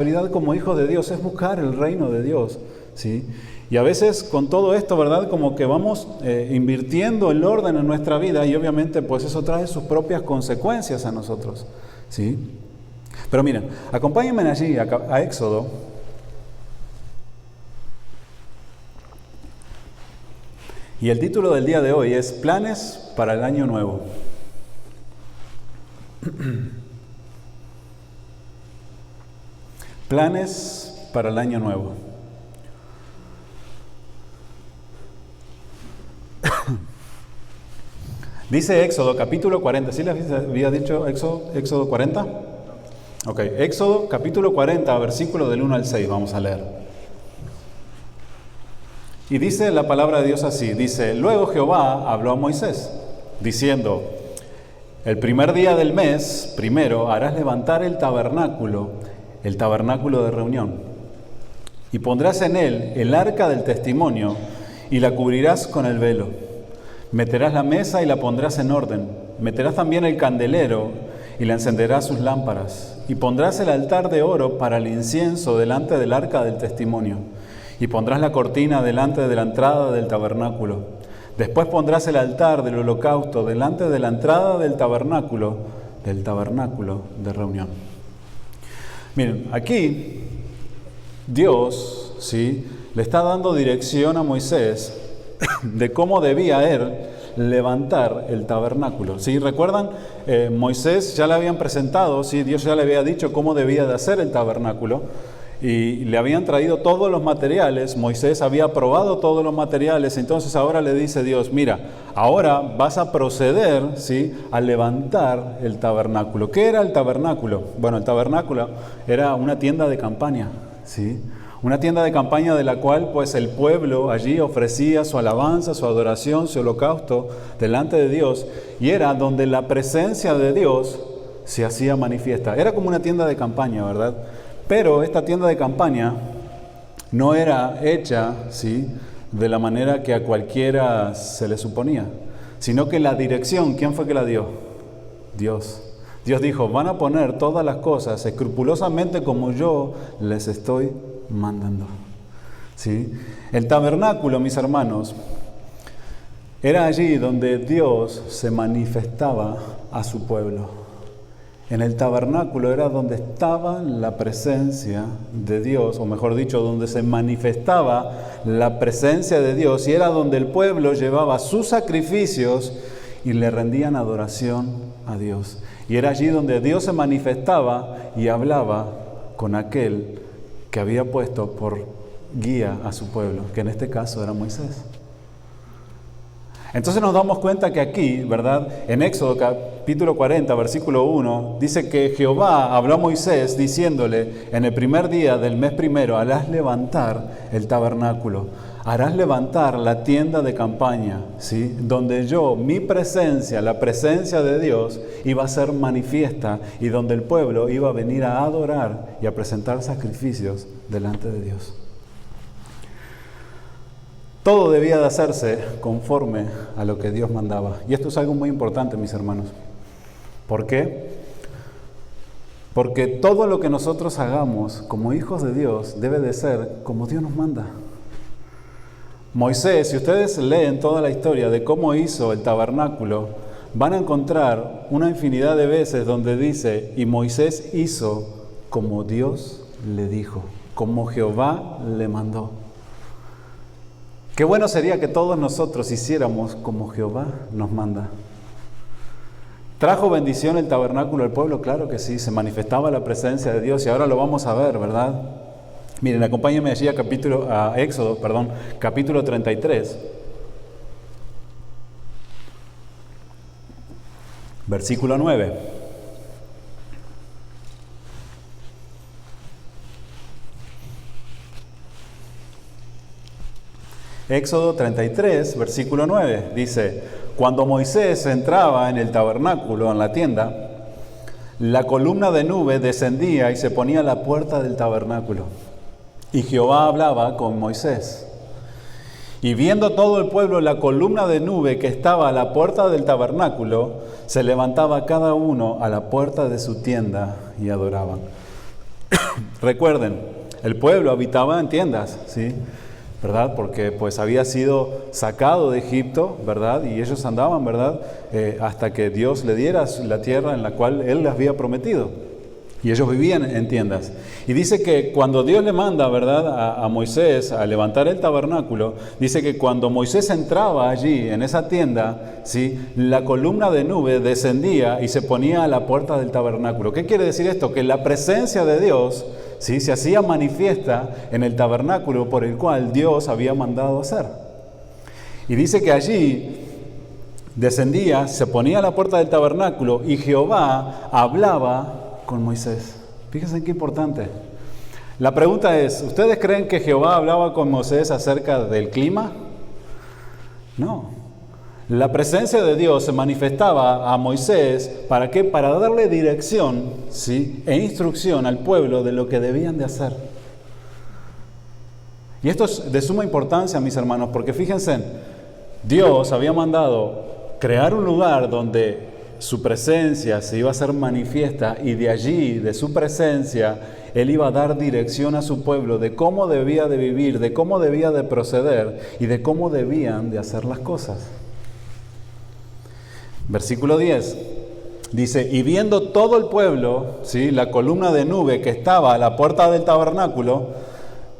responsabilidad como hijos de Dios es buscar el reino de Dios, ¿sí? Y a veces con todo esto, ¿verdad? Como que vamos invirtiendo el orden en nuestra vida y obviamente pues eso trae sus propias consecuencias a nosotros, ¿sí? Pero miren, acompáñenme allí a Éxodo. Y el título del día de hoy es Planes para el Año Nuevo. Planes para el Año Nuevo. Dice Éxodo capítulo 40. ¿Sí les había dicho Éxodo 40? Ok, Éxodo capítulo 40, versículo del 1 al 6, vamos a leer. Y dice la palabra de Dios así, dice: Luego Jehová habló a Moisés, diciendo: El primer día del mes, primero, harás levantar el tabernáculo de reunión, y pondrás en él el arca del testimonio, y la cubrirás con el velo. Meterás la mesa y la pondrás en orden. Meterás también el candelero y le encenderás sus lámparas. Y pondrás el altar de oro para el incienso delante del arca del testimonio. Y pondrás la cortina delante de la entrada del tabernáculo. Después pondrás el altar del holocausto delante de la entrada del tabernáculo de reunión. Miren, aquí Dios, ¿sí?, le está dando dirección a Moisés de cómo debía él levantar el tabernáculo. ¿Sí? ¿Recuerdan? Moisés ya le habían presentado, ¿sí? Dios ya le había dicho cómo debía de hacer el tabernáculo y le habían traído todos los materiales. Moisés había probado todos los materiales, entonces ahora le dice Dios: mira, ahora vas a proceder, ¿sí?, a levantar el tabernáculo. ¿Qué era el tabernáculo? Bueno, el tabernáculo era una tienda de campaña, ¿sí? Una tienda de campaña de la cual pues el pueblo allí ofrecía su alabanza, su adoración, su holocausto delante de Dios, y era donde la presencia de Dios se hacía manifiesta. Era como una tienda de campaña, ¿verdad? Pero esta tienda de campaña no era hecha, ¿sí?, de la manera que a cualquiera se le suponía, sino que la dirección, ¿quién fue que la dio? Dios. Dios dijo: van a poner todas las cosas escrupulosamente como yo les estoy mandando, ¿sí? El tabernáculo, mis hermanos, era allí donde Dios se manifestaba a su pueblo. En el tabernáculo era donde estaba la presencia de Dios, o mejor dicho, donde se manifestaba la presencia de Dios, y era donde el pueblo llevaba sus sacrificios y le rendían adoración a Dios. Y era allí donde Dios se manifestaba y hablaba con aquel que había puesto por guía a su pueblo, que en este caso era Moisés. Entonces nos damos cuenta que aquí, ¿verdad?, en Éxodo capítulo 40, versículo 1, dice que Jehová habló a Moisés diciéndole: en el primer día del mes primero harás levantar el tabernáculo, harás levantar la tienda de campaña, ¿sí?, donde yo, mi presencia, la presencia de Dios, iba a ser manifiesta y donde el pueblo iba a venir a adorar y a presentar sacrificios delante de Dios. Todo debía de hacerse conforme a lo que Dios mandaba. Y esto es algo muy importante, mis hermanos. ¿Por qué? Porque todo lo que nosotros hagamos como hijos de Dios debe de ser como Dios nos manda. Moisés, si ustedes leen toda la historia de cómo hizo el tabernáculo, van a encontrar una infinidad de veces donde dice: y Moisés hizo como Dios le dijo, como Jehová le mandó. Qué bueno sería que todos nosotros hiciéramos como Jehová nos manda. ¿Trajo bendición el tabernáculo al pueblo? Claro que sí, se manifestaba la presencia de Dios y ahora lo vamos a ver, ¿verdad? Miren, acompáñenme allí a Éxodo, capítulo 33, versículo 9. Éxodo 33, versículo 9, dice: cuando Moisés entraba en el tabernáculo, en la tienda, la columna de nube descendía y se ponía a la puerta del tabernáculo. Y Jehová hablaba con Moisés. Y viendo todo el pueblo la columna de nube que estaba a la puerta del tabernáculo, se levantaba cada uno a la puerta de su tienda y adoraban. Recuerden, el pueblo habitaba en tiendas, ¿sí? ¿Verdad? Porque pues había sido sacado de Egipto, ¿verdad? Y ellos andaban, ¿verdad? Hasta que Dios le diera la tierra en la cual Él les había prometido. Y ellos vivían en tiendas. Y dice que cuando Dios le manda, ¿verdad?, a Moisés a levantar el tabernáculo, dice que cuando Moisés entraba allí, en esa tienda, ¿sí?, la columna de nube descendía y se ponía a la puerta del tabernáculo. ¿Qué quiere decir esto? Que la presencia de Dios, ¿sí?, se hacía manifiesta en el tabernáculo por el cual Dios había mandado hacer. Y dice que allí descendía, se ponía a la puerta del tabernáculo y Jehová hablaba con Moisés. Fíjense qué importante. La pregunta es, ¿ustedes creen que Jehová hablaba con Moisés acerca del clima? No. La presencia de Dios se manifestaba a Moisés, ¿para qué? Para darle dirección, ¿sí?, e instrucción al pueblo de lo que debían de hacer. Y esto es de suma importancia, mis hermanos, porque fíjense, Dios había mandado crear un lugar donde su presencia se iba a hacer manifiesta y de allí, de su presencia, Él iba a dar dirección a su pueblo de cómo debía de vivir, de cómo debía de proceder y de cómo debían de hacer las cosas. Versículo 10 dice, y viendo todo el pueblo, ¿sí?, la columna de nube que estaba a la puerta del tabernáculo,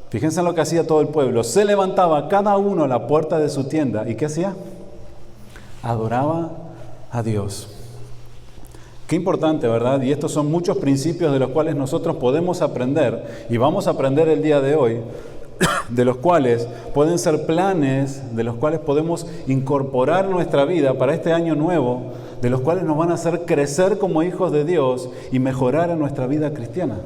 fíjense en lo que hacía todo el pueblo, se levantaba cada uno a la puerta de su tienda. ¿Y qué hacía? Adoraba a Dios. Qué importante, ¿verdad? Y estos son muchos principios de los cuales nosotros podemos aprender y vamos a aprender el día de hoy, de los cuales pueden ser planes, de los cuales podemos incorporar nuestra vida para este año nuevo, de los cuales nos van a hacer crecer como hijos de Dios y mejorar en nuestra vida cristiana.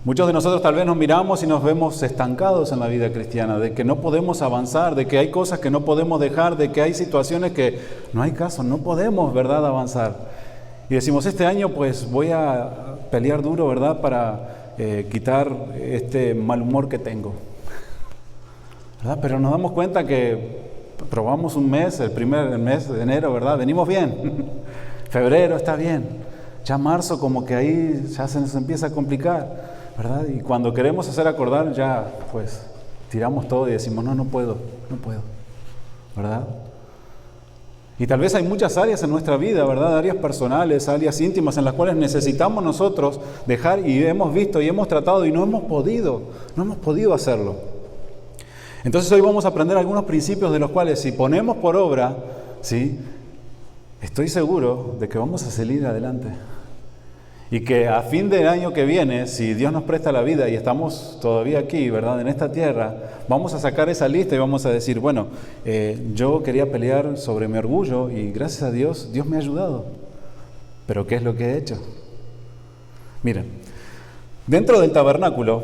Muchos de nosotros tal vez nos miramos y nos vemos estancados en la vida cristiana, de que no podemos avanzar, de que hay cosas que no podemos dejar, de que hay situaciones que no hay caso, no podemos, ¿verdad?, avanzar. Y decimos, este año pues voy a pelear duro, ¿verdad?, para quitar este mal humor que tengo, ¿verdad? Pero nos damos cuenta que probamos un mes, el mes de enero, ¿verdad?, venimos bien, febrero está bien, ya marzo como que ahí ya se nos empieza a complicar, ¿verdad? Y cuando queremos hacer acordar, ya pues tiramos todo y decimos, no puedo, ¿verdad? Y tal vez hay muchas áreas en nuestra vida, ¿verdad? Áreas personales, áreas íntimas en las cuales necesitamos nosotros dejar y hemos visto y hemos tratado y no hemos podido hacerlo. Entonces hoy vamos a aprender algunos principios de los cuales si ponemos por obra, ¿sí?, estoy seguro de que vamos a salir adelante. Y que a fin del año que viene, si Dios nos presta la vida y estamos todavía aquí, ¿verdad?, en esta tierra, vamos a sacar esa lista y vamos a decir, bueno, yo quería pelear sobre mi orgullo y gracias a Dios, Dios me ha ayudado. Pero ¿qué es lo que he hecho? Miren, dentro del tabernáculo,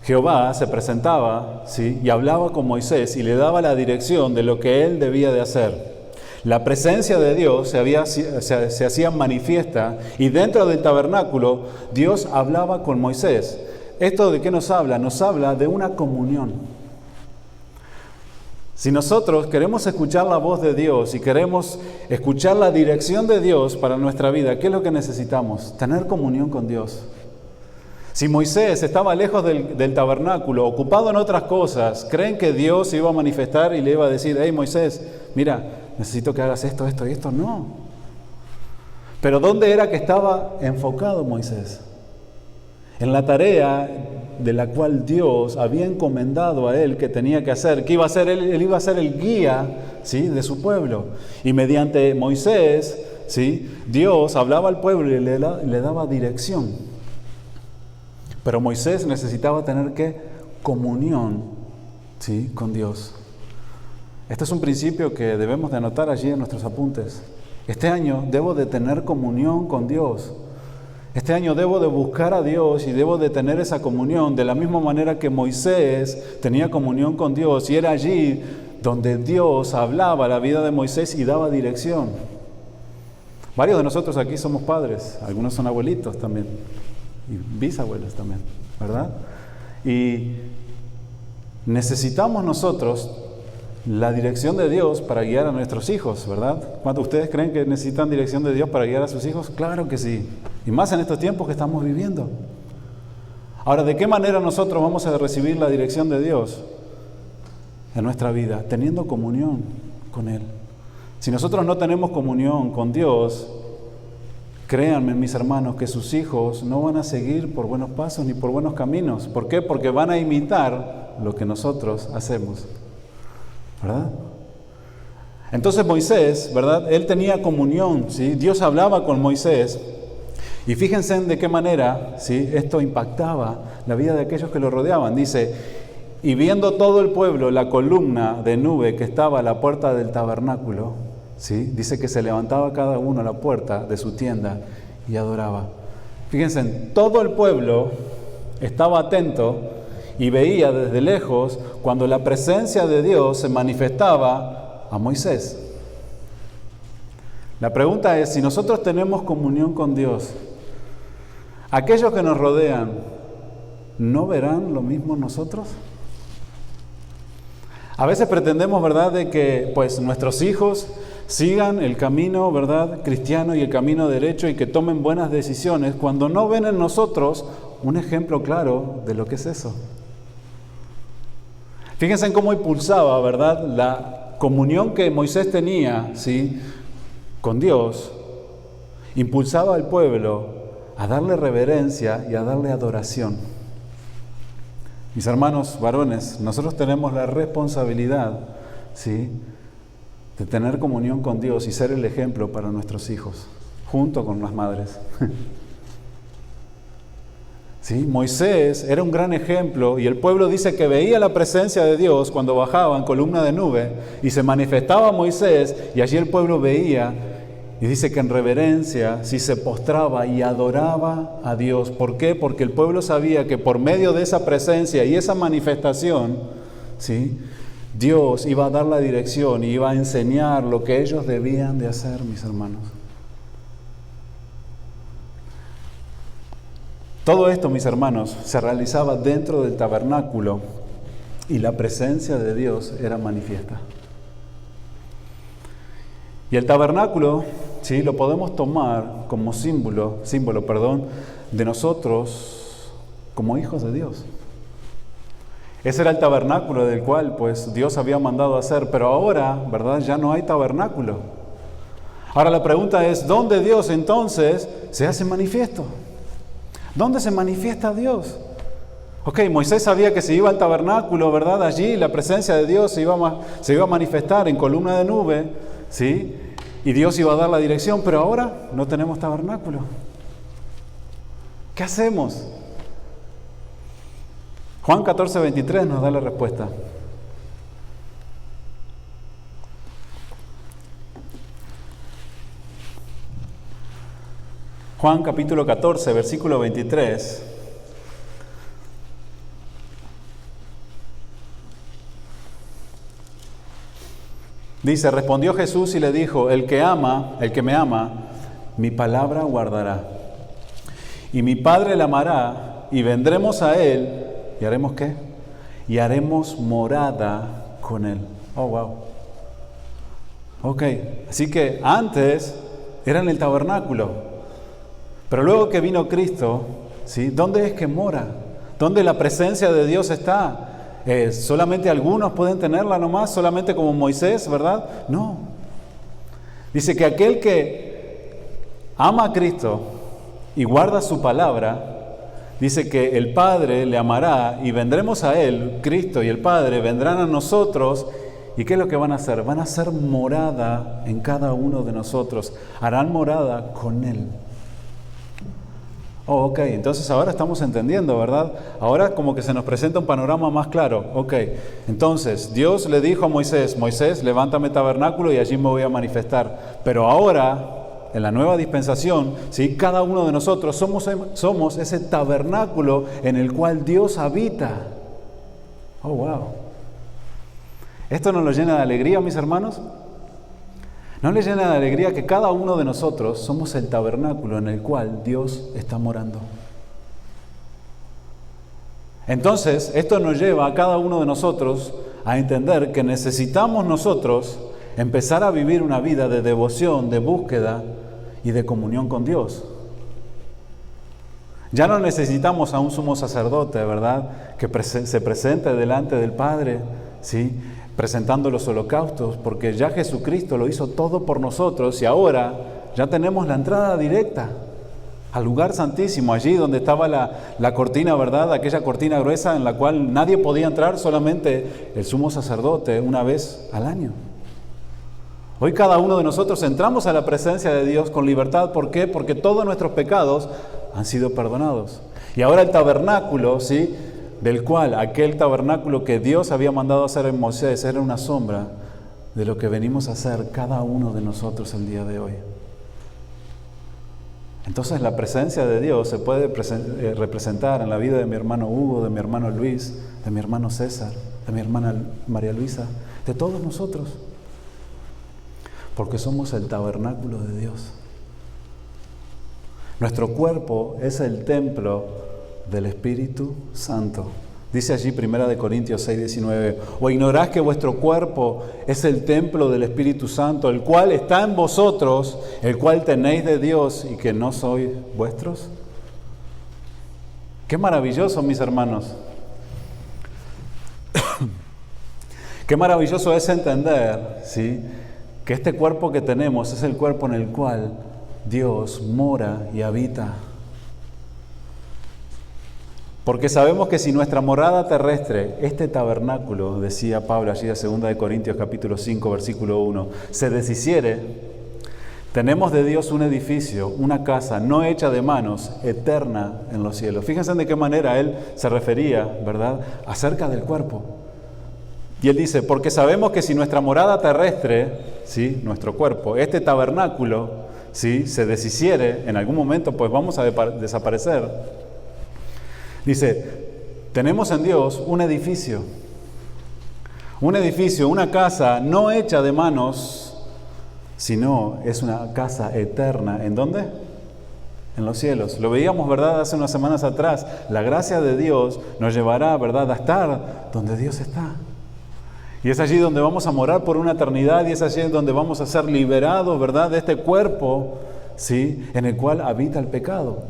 Jehová se presentaba, ¿sí?, y hablaba con Moisés y le daba la dirección de lo que él debía de hacer. La presencia de Dios se hacía manifiesta y dentro del tabernáculo Dios hablaba con Moisés. ¿Esto de qué nos habla? Nos habla de una comunión. Si nosotros queremos escuchar la voz de Dios y queremos escuchar la dirección de Dios para nuestra vida, ¿qué es lo que necesitamos? Tener comunión con Dios. Si Moisés estaba lejos del tabernáculo, ocupado en otras cosas, ¿creen que Dios se iba a manifestar y le iba a decir, hey Moisés, mira, necesito que hagas esto y esto? No. Pero ¿dónde era que estaba enfocado Moisés? En la tarea de la cual Dios había encomendado a él que tenía que hacer. ¿Qué iba a hacer? Él iba a ser el guía, ¿sí?, de su pueblo. Y mediante Moisés, ¿sí?, Dios hablaba al pueblo y le daba dirección. Pero Moisés necesitaba tener ¿qué? Comunión, ¿sí?, con Dios. Este es un principio que debemos de anotar allí en nuestros apuntes. Este año debo de tener comunión con Dios. Este año debo de buscar a Dios y debo de tener esa comunión de la misma manera que Moisés tenía comunión con Dios y era allí donde Dios hablaba a la vida de Moisés y daba dirección. Varios de nosotros aquí somos padres, algunos son abuelitos también y bisabuelos también, ¿verdad? Y necesitamos nosotros la dirección de Dios para guiar a nuestros hijos, ¿verdad? ¿Cuántos de ustedes creen que necesitan dirección de Dios para guiar a sus hijos? Claro que sí. Y más en estos tiempos que estamos viviendo. Ahora, ¿de qué manera nosotros vamos a recibir la dirección de Dios en nuestra vida? Teniendo comunión con Él. Si nosotros no tenemos comunión con Dios, créanme, mis hermanos, que sus hijos no van a seguir por buenos pasos ni por buenos caminos. ¿Por qué? Porque van a imitar lo que nosotros hacemos, ¿verdad? Entonces Moisés, ¿verdad? Él tenía comunión, ¿sí? Dios hablaba con Moisés. Y fíjense de qué manera, ¿sí?, esto impactaba la vida de aquellos que lo rodeaban. Dice, y viendo todo el pueblo la columna de nube que estaba a la puerta del tabernáculo, ¿sí?, dice que se levantaba cada uno a la puerta de su tienda y adoraba. Fíjense, todo el pueblo estaba atento y veía desde lejos cuando la presencia de Dios se manifestaba a Moisés. La pregunta es, si nosotros tenemos comunión con Dios, ¿aquellos que nos rodean no verán lo mismo nosotros? A veces pretendemos, ¿verdad?, de que pues nuestros hijos sigan el camino, ¿verdad?, cristiano y el camino derecho y que tomen buenas decisiones cuando no ven en nosotros un ejemplo claro de lo que es eso. Fíjense en cómo impulsaba, ¿verdad?, la comunión que Moisés tenía, ¿sí?, con Dios, impulsaba al pueblo a darle reverencia y a darle adoración. Mis hermanos varones, nosotros tenemos la responsabilidad, ¿sí?, de tener comunión con Dios y ser el ejemplo para nuestros hijos, junto con las madres. ¿Sí? Moisés era un gran ejemplo y el pueblo dice que veía la presencia de Dios cuando bajaba en columna de nube y se manifestaba Moisés y allí el pueblo veía y dice que en reverencia sí se postraba y adoraba a Dios. ¿Por qué? Porque el pueblo sabía que por medio de esa presencia y esa manifestación, ¿sí?, Dios iba a dar la dirección y iba a enseñar lo que ellos debían de hacer, mis hermanos. Todo esto, mis hermanos, se realizaba dentro del tabernáculo y la presencia de Dios era manifiesta. Y el tabernáculo, sí, lo podemos tomar como símbolo, de nosotros como hijos de Dios. Ese era el tabernáculo del cual, pues, Dios había mandado hacer, pero ahora, ¿verdad?, ya no hay tabernáculo. Ahora la pregunta es, ¿dónde Dios entonces se hace manifiesto? ¿Dónde se manifiesta Dios? Ok, Moisés sabía que si iba al tabernáculo, ¿verdad?, allí la presencia de Dios se iba a manifestar en columna de nube, ¿sí?, y Dios iba a dar la dirección, pero ahora no tenemos tabernáculo. ¿Qué hacemos? Juan 14:23 nos da la respuesta. Juan capítulo 14, versículo 23. Dice, respondió Jesús y le dijo, el que me ama, mi palabra guardará. Y mi Padre le amará, y vendremos a él, ¿y haremos qué? Y haremos morada con él. Oh, wow. Ok, así que antes era en el tabernáculo, pero luego que vino Cristo, ¿sí?, ¿dónde es que mora? ¿Dónde la presencia de Dios está? ¿Solamente algunos pueden tenerla nomás? ¿Solamente como Moisés, verdad? No. Dice que aquel que ama a Cristo y guarda su palabra, dice que el Padre le amará y vendremos a Él, Cristo y el Padre vendrán a nosotros. ¿Y qué es lo que van a hacer? Van a hacer morada en cada uno de nosotros. Harán morada con Él. Oh, ok, entonces ahora estamos entendiendo, ¿verdad? Ahora como que se nos presenta un panorama más claro. Ok, entonces Dios le dijo a Moisés, Moisés, levántame tabernáculo y allí me voy a manifestar. Pero ahora, en la nueva dispensación, ¿sí?, cada uno de nosotros somos ese tabernáculo en el cual Dios habita. Oh, wow. ¿Esto nos lo llena de alegría, mis hermanos? ¿No les llena de alegría que cada uno de nosotros somos el tabernáculo en el cual Dios está morando? Entonces, esto nos lleva a cada uno de nosotros a entender que necesitamos nosotros empezar a vivir una vida de devoción, de búsqueda y de comunión con Dios. Ya no necesitamos a un sumo sacerdote, ¿verdad? Que se presente delante del Padre, ¿sí? Presentando los holocaustos, porque ya Jesucristo lo hizo todo por nosotros y ahora ya tenemos la entrada directa al lugar santísimo, allí donde estaba la cortina, ¿verdad? Aquella cortina gruesa en la cual nadie podía entrar, solamente el sumo sacerdote una vez al año. Hoy cada uno de nosotros entramos a la presencia de Dios con libertad. ¿Por qué? Porque todos nuestros pecados han sido perdonados. Y ahora el tabernáculo, ¿sí? Del cual aquel tabernáculo que Dios había mandado hacer en Moisés era una sombra de lo que venimos a hacer cada uno de nosotros el día de hoy. Entonces la presencia de Dios se puede representar en la vida de mi hermano Hugo, de mi hermano Luis, de mi hermano César, de mi hermana María Luisa, de todos nosotros. Porque somos el tabernáculo de Dios. Nuestro cuerpo es el templo del Espíritu Santo. Dice allí 1 Corintios 6:19, ¿o ignorás que vuestro cuerpo es el templo del Espíritu Santo, el cual está en vosotros, el cual tenéis de Dios y que no sois vuestros? Qué maravilloso, mis hermanos. Qué maravilloso es entender, ¿sí?, que este cuerpo que tenemos es el cuerpo en el cual Dios mora y habita. Porque sabemos que si nuestra morada terrestre, este tabernáculo, decía Pablo allí en 2 Corintios capítulo 5, versículo 1, se deshiciere, tenemos de Dios un edificio, una casa no hecha de manos, eterna en los cielos. Fíjense de qué manera él se refería, ¿verdad?, acerca del cuerpo. Y él dice, porque sabemos que si nuestra morada terrestre, ¿sí?, nuestro cuerpo, este tabernáculo, ¿sí?, se deshiciere, en algún momento pues vamos a desaparecer. Dice, tenemos en Dios un edificio, una casa no hecha de manos, sino es una casa eterna. ¿En dónde? En los cielos. Lo veíamos, ¿verdad?, hace unas semanas atrás. La gracia de Dios nos llevará, ¿verdad?, a estar donde Dios está. Y es allí donde vamos a morar por una eternidad y es allí donde vamos a ser liberados, ¿verdad?, de este cuerpo, ¿sí?, en el cual habita el pecado.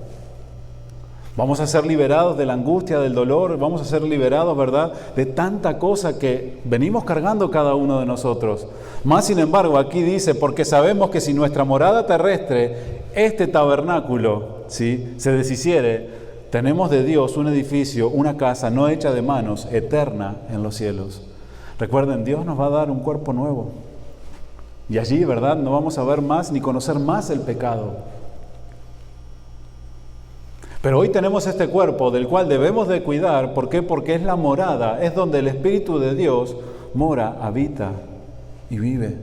Vamos a ser liberados de la angustia, del dolor, vamos a ser liberados, ¿verdad?, de tanta cosa que venimos cargando cada uno de nosotros. Más sin embargo, aquí dice, porque sabemos que si nuestra morada terrestre, este tabernáculo, ¿sí?, se deshiciere, tenemos de Dios un edificio, una casa no hecha de manos, eterna en los cielos. Recuerden, Dios nos va a dar un cuerpo nuevo. Y allí, ¿verdad?, no vamos a ver más ni conocer más el pecado. Pero hoy tenemos este cuerpo del cual debemos de cuidar. ¿Por qué? Porque es la morada, es donde el Espíritu de Dios mora, habita y vive.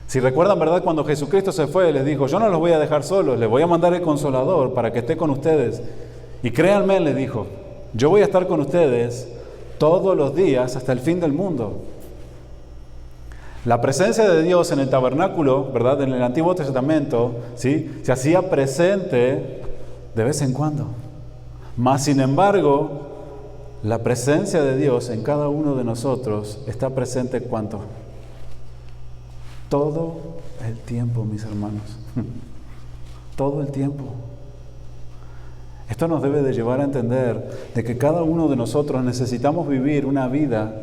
Si recuerdan, ¿verdad?, cuando Jesucristo se fue, les dijo, yo no los voy a dejar solos, les voy a mandar el Consolador para que esté con ustedes. Y créanme, les dijo, yo voy a estar con ustedes todos los días hasta el fin del mundo. La presencia de Dios en el tabernáculo, ¿verdad?, en el Antiguo Testamento, ¿sí?, se hacía presente de vez en cuando. Mas, sin embargo, la presencia de Dios en cada uno de nosotros está presente ¿cuánto? Todo el tiempo, mis hermanos. Todo el tiempo. Esto nos debe de llevar a entender de que cada uno de nosotros necesitamos vivir una vida,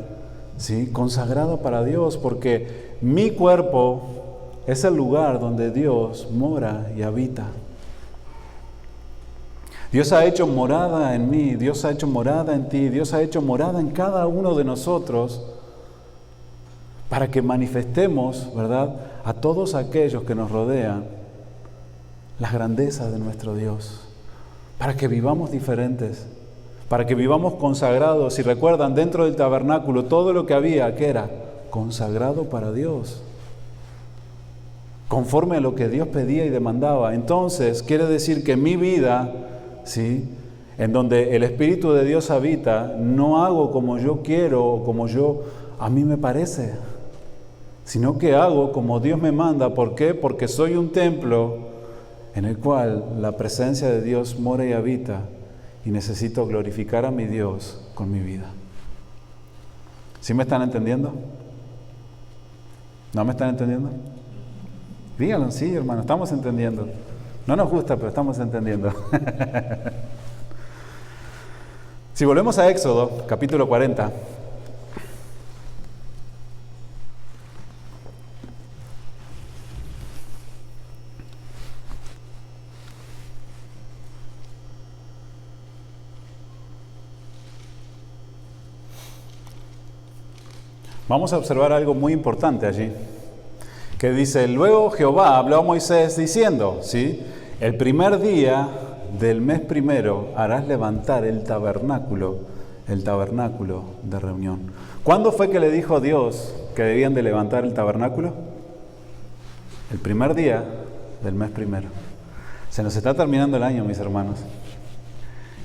¿sí?, consagrado para Dios, porque mi cuerpo es el lugar donde Dios mora y habita. Dios ha hecho morada en mí, Dios ha hecho morada en ti, Dios ha hecho morada en cada uno de nosotros para que manifestemos, ¿verdad?, a todos aquellos que nos rodean las grandezas de nuestro Dios, para que vivamos diferentes, para que vivamos consagrados. Si recuerdan, dentro del tabernáculo todo lo que había, ¿qué era? Consagrado para Dios, conforme a lo que Dios pedía y demandaba. Entonces, quiere decir que mi vida, ¿sí?, en donde el Espíritu de Dios habita, no hago como yo quiero o como a mí me parece, sino que hago como Dios me manda. ¿Por qué? Porque soy un templo en el cual la presencia de Dios mora y habita, y necesito glorificar a mi Dios con mi vida. ¿Sí me están entendiendo? ¿No me están entendiendo? Díganlo, sí, hermano, estamos entendiendo. No nos gusta, pero estamos entendiendo. Si volvemos a Éxodo, capítulo 40. Vamos a observar algo muy importante allí, que dice, luego Jehová habló a Moisés diciendo, ¿sí? El primer día del mes primero harás levantar el tabernáculo de reunión. ¿Cuándo fue que le dijo Dios que debían de levantar el tabernáculo? El primer día del mes primero. Se nos está terminando el año, mis hermanos,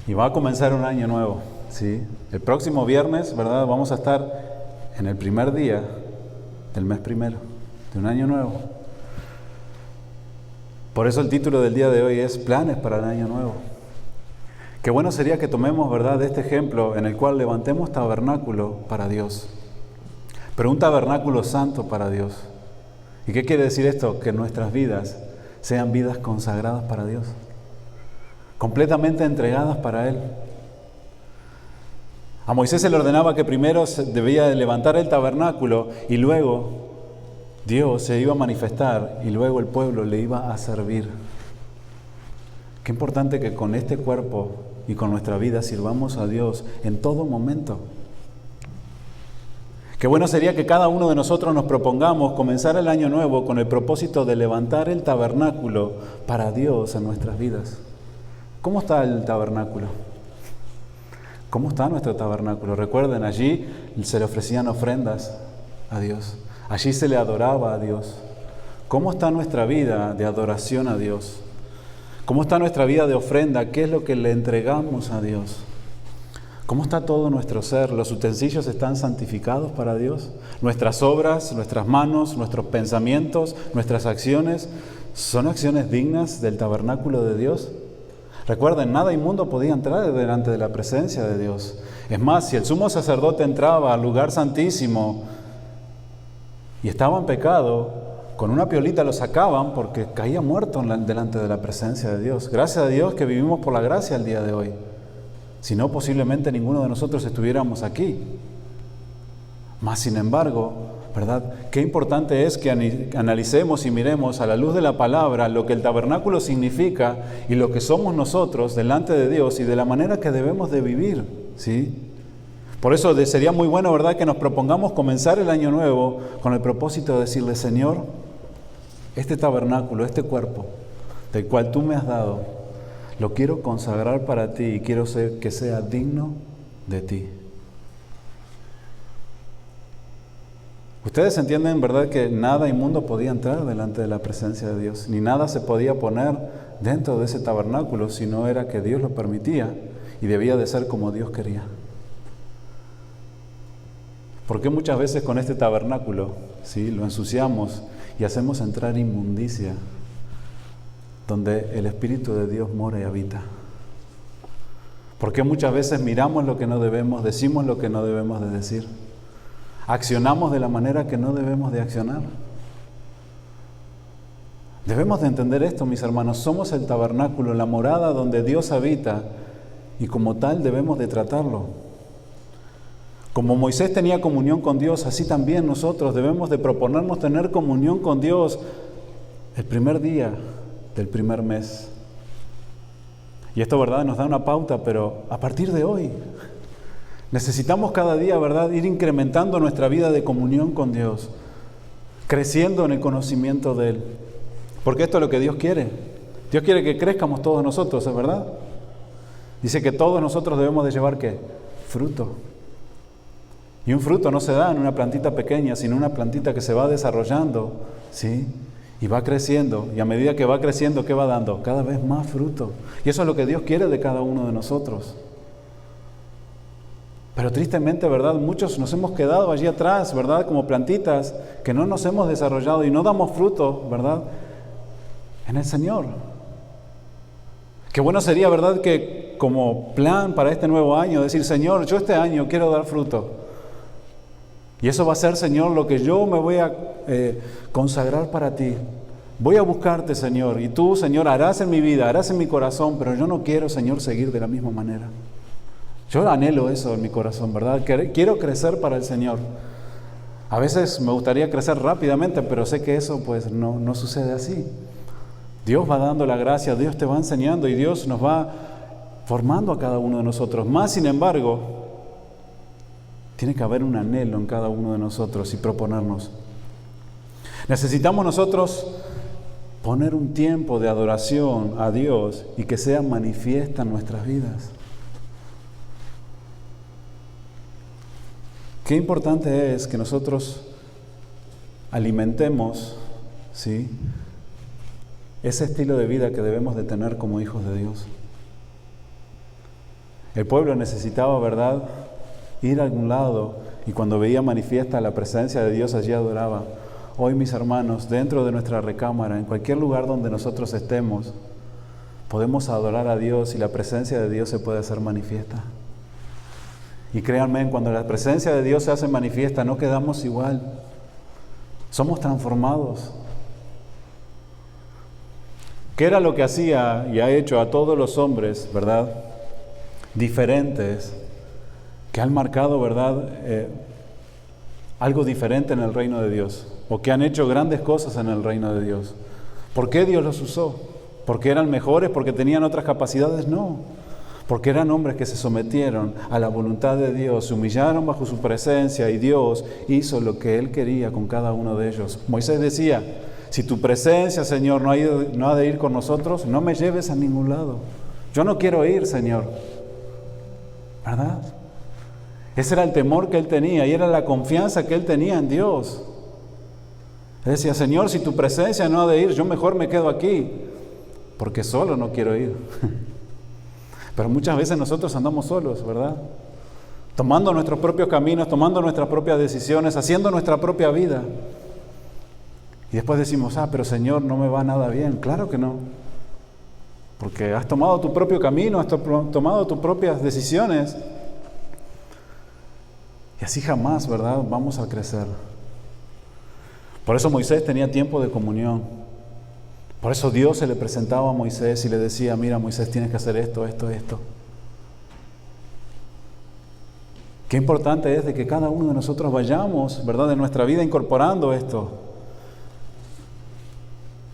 y va a comenzar un año nuevo, ¿sí? El próximo viernes, ¿verdad? Vamos a estar en el primer día del mes primero, de un año nuevo. Por eso el título del día de hoy es Planes para el año nuevo. Qué bueno sería que tomemos, ¿verdad?, este ejemplo en el cual levantemos tabernáculo para Dios. Pero un tabernáculo santo para Dios. ¿Y qué quiere decir esto? Que nuestras vidas sean vidas consagradas para Dios. Completamente entregadas para Él. A Moisés se le ordenaba que primero debía levantar el tabernáculo y luego Dios se iba a manifestar y luego el pueblo le iba a servir. Qué importante que con este cuerpo y con nuestra vida sirvamos a Dios en todo momento. Qué bueno sería que cada uno de nosotros nos propongamos comenzar el año nuevo con el propósito de levantar el tabernáculo para Dios en nuestras vidas. ¿Cómo está el tabernáculo? ¿Cómo está nuestro tabernáculo? Recuerden, allí se le ofrecían ofrendas a Dios. Allí se le adoraba a Dios. ¿Cómo está nuestra vida de adoración a Dios? ¿Cómo está nuestra vida de ofrenda? ¿Qué es lo que le entregamos a Dios? ¿Cómo está todo nuestro ser? ¿Los utensilios están santificados para Dios? ¿Nuestras obras, nuestras manos, nuestros pensamientos, nuestras acciones son acciones dignas del tabernáculo de Dios? Recuerden, nada inmundo podía entrar delante de la presencia de Dios. Es más, si el sumo sacerdote entraba al lugar santísimo y estaba en pecado, con una piolita lo sacaban porque caía muerto delante de la presencia de Dios. Gracias a Dios que vivimos por la gracia el día de hoy. Si no, posiblemente ninguno de nosotros estuviéramos aquí. Mas, sin embargo, ¿verdad? Qué importante es que analicemos y miremos a la luz de la palabra lo que el tabernáculo significa y lo que somos nosotros delante de Dios y de la manera que debemos de vivir, ¿sí? Por eso sería muy bueno, ¿verdad?, que nos propongamos comenzar el año nuevo con el propósito de decirle, Señor, este tabernáculo, este cuerpo del cual tú me has dado, lo quiero consagrar para ti y quiero que sea digno de ti. Ustedes entienden, ¿verdad?, que nada inmundo podía entrar delante de la presencia de Dios, ni nada se podía poner dentro de ese tabernáculo si no era que Dios lo permitía y debía de ser como Dios quería. ¿Por qué muchas veces con este tabernáculo, ¿sí?, lo ensuciamos y hacemos entrar inmundicia donde el Espíritu de Dios mora y habita? ¿Por qué muchas veces miramos lo que no debemos, decimos lo que no debemos de decir? Accionamos de la manera que no debemos de accionar. Debemos de entender esto, mis hermanos. Somos el tabernáculo, la morada donde Dios habita y como tal debemos de tratarlo. Como Moisés tenía comunión con Dios, así también nosotros debemos de proponernos tener comunión con Dios el primer día del primer mes. Y esto, ¿verdad?, nos da una pauta, pero a partir de hoy necesitamos cada día, ¿verdad?, ir incrementando nuestra vida de comunión con Dios, creciendo en el conocimiento de Él. Porque esto es lo que Dios quiere. Dios quiere que crezcamos todos nosotros, ¿es verdad? Dice que todos nosotros debemos de llevar, ¿qué? Fruto. Y un fruto no se da en una plantita pequeña, sino una plantita que se va desarrollando, ¿sí?, y va creciendo. Y a medida que va creciendo, ¿qué va dando? Cada vez más fruto. Y eso es lo que Dios quiere de cada uno de nosotros. Pero tristemente, ¿verdad?, muchos nos hemos quedado allí atrás, ¿verdad?, como plantitas que no nos hemos desarrollado y no damos fruto, ¿verdad?, en el Señor. Qué bueno sería, ¿verdad?, que como plan para este nuevo año, decir, Señor, yo este año quiero dar fruto. Y eso va a ser, Señor, lo que yo me voy a consagrar para ti, voy a buscarte, Señor, y tú, Señor, harás en mi vida, harás en mi corazón, pero yo no quiero, Señor, seguir de la misma manera. Yo anhelo eso en mi corazón, ¿verdad? Quiero crecer para el Señor. A veces me gustaría crecer rápidamente, pero sé que eso pues no sucede así. Dios va dando la gracia, Dios te va enseñando y Dios nos va formando a cada uno de nosotros. Más sin embargo, tiene que haber un anhelo en cada uno de nosotros y proponernos. Necesitamos nosotros poner un tiempo de adoración a Dios y que sea manifiesta en nuestras vidas. Qué importante es que nosotros alimentemos, ¿sí?, ese estilo de vida que debemos de tener como hijos de Dios. El pueblo necesitaba, ¿verdad?, ir a algún lado y cuando veía manifiesta la presencia de Dios allí adoraba. Hoy, mis hermanos, dentro de nuestra recámara, en cualquier lugar donde nosotros estemos, podemos adorar a Dios y la presencia de Dios se puede hacer manifiesta. Y créanme, cuando la presencia de Dios se hace manifiesta, no quedamos igual. Somos transformados. ¿Qué era lo que hacía y ha hecho a todos los hombres, verdad, diferentes, que han marcado, verdad, algo diferente en el reino de Dios, o que han hecho grandes cosas en el reino de Dios? ¿Por qué Dios los usó? ¿Porque eran mejores? ¿Porque tenían otras capacidades? No. Porque eran hombres que se sometieron a la voluntad de Dios, se humillaron bajo su presencia y Dios hizo lo que Él quería con cada uno de ellos. Moisés decía: si tu presencia, Señor, no ha de ir con nosotros, no me lleves a ningún lado. Yo no quiero ir, Señor. ¿Verdad? Ese era el temor que él tenía y era la confianza que él tenía en Dios. Él decía: Señor, si tu presencia no ha de ir, yo mejor me quedo aquí, porque solo no quiero ir. Pero muchas veces nosotros andamos solos, ¿verdad? Tomando nuestros propios caminos, tomando nuestras propias decisiones, haciendo nuestra propia vida. Y después decimos: pero Señor, no me va nada bien. Claro que no. Porque has tomado tu propio camino, has tomado tus propias decisiones. Y así jamás, ¿verdad?, vamos a crecer. Por eso Moisés tenía tiempo de comunión. Por eso Dios se le presentaba a Moisés y le decía: mira, Moisés, tienes que hacer esto, esto, esto. Qué importante es de que cada uno de nosotros vayamos, ¿verdad?, en nuestra vida incorporando esto.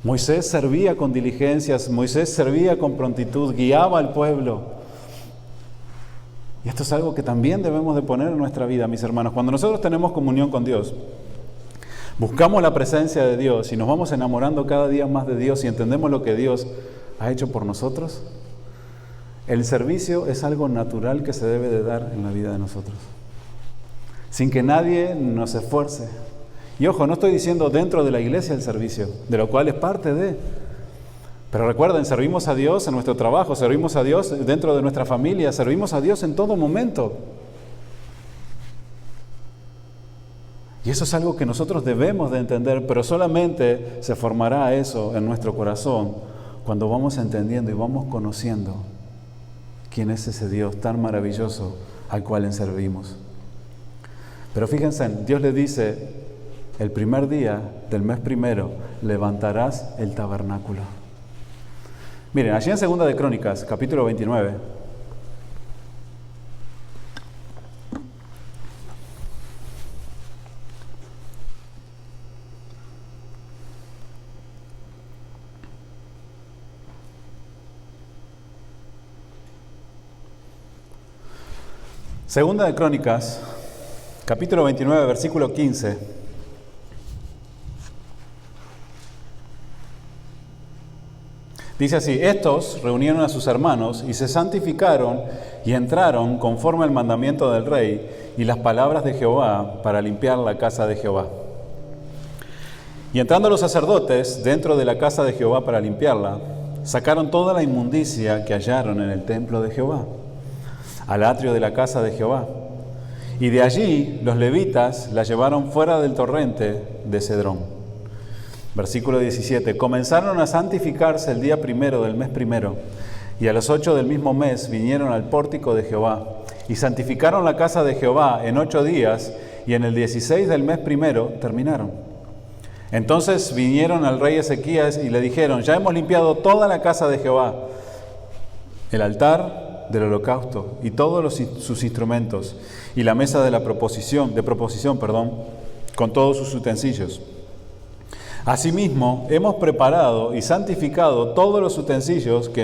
Moisés servía con diligencias, Moisés servía con prontitud, guiaba al pueblo. Y esto es algo que también debemos de poner en nuestra vida, mis hermanos. Cuando nosotros tenemos comunión con Dios, buscamos la presencia de Dios y nos vamos enamorando cada día más de Dios y entendemos lo que Dios ha hecho por nosotros, el servicio es algo natural que se debe de dar en la vida de nosotros, sin que nadie nos esfuerce. Y ojo, no estoy diciendo dentro de la iglesia el servicio, de lo cual es parte de. Pero recuerden, servimos a Dios en nuestro trabajo, servimos a Dios dentro de nuestra familia, servimos a Dios en todo momento. Y eso es algo que nosotros debemos de entender, pero solamente se formará eso en nuestro corazón cuando vamos entendiendo y vamos conociendo quién es ese Dios tan maravilloso al cual servimos. Pero fíjense, Dios le dice: el primer día del mes primero levantarás el tabernáculo. Miren, allí en Segunda de Crónicas, capítulo 29, Segunda de Crónicas, capítulo 29, versículo 15. Dice así: estos reunieron a sus hermanos y se santificaron y entraron conforme al mandamiento del rey y las palabras de Jehová para limpiar la casa de Jehová. Y entrando los sacerdotes dentro de la casa de Jehová para limpiarla, sacaron toda la inmundicia que hallaron en el templo de Jehová, al atrio de la casa de Jehová. Y de allí los levitas la llevaron fuera del torrente de Cedrón. Versículo 17. Comenzaron a santificarse el día primero del mes primero, y a los 8 del mismo mes vinieron al pórtico de Jehová, y santificaron la casa de Jehová en 8 días, y en el 16 del mes primero terminaron. Entonces vinieron al rey Ezequías y le dijeron: ya hemos limpiado toda la casa de Jehová, el altar del holocausto y todos sus instrumentos, y la mesa de proposición, con todos sus utensilios. Asimismo, hemos preparado y santificado todos los utensilios que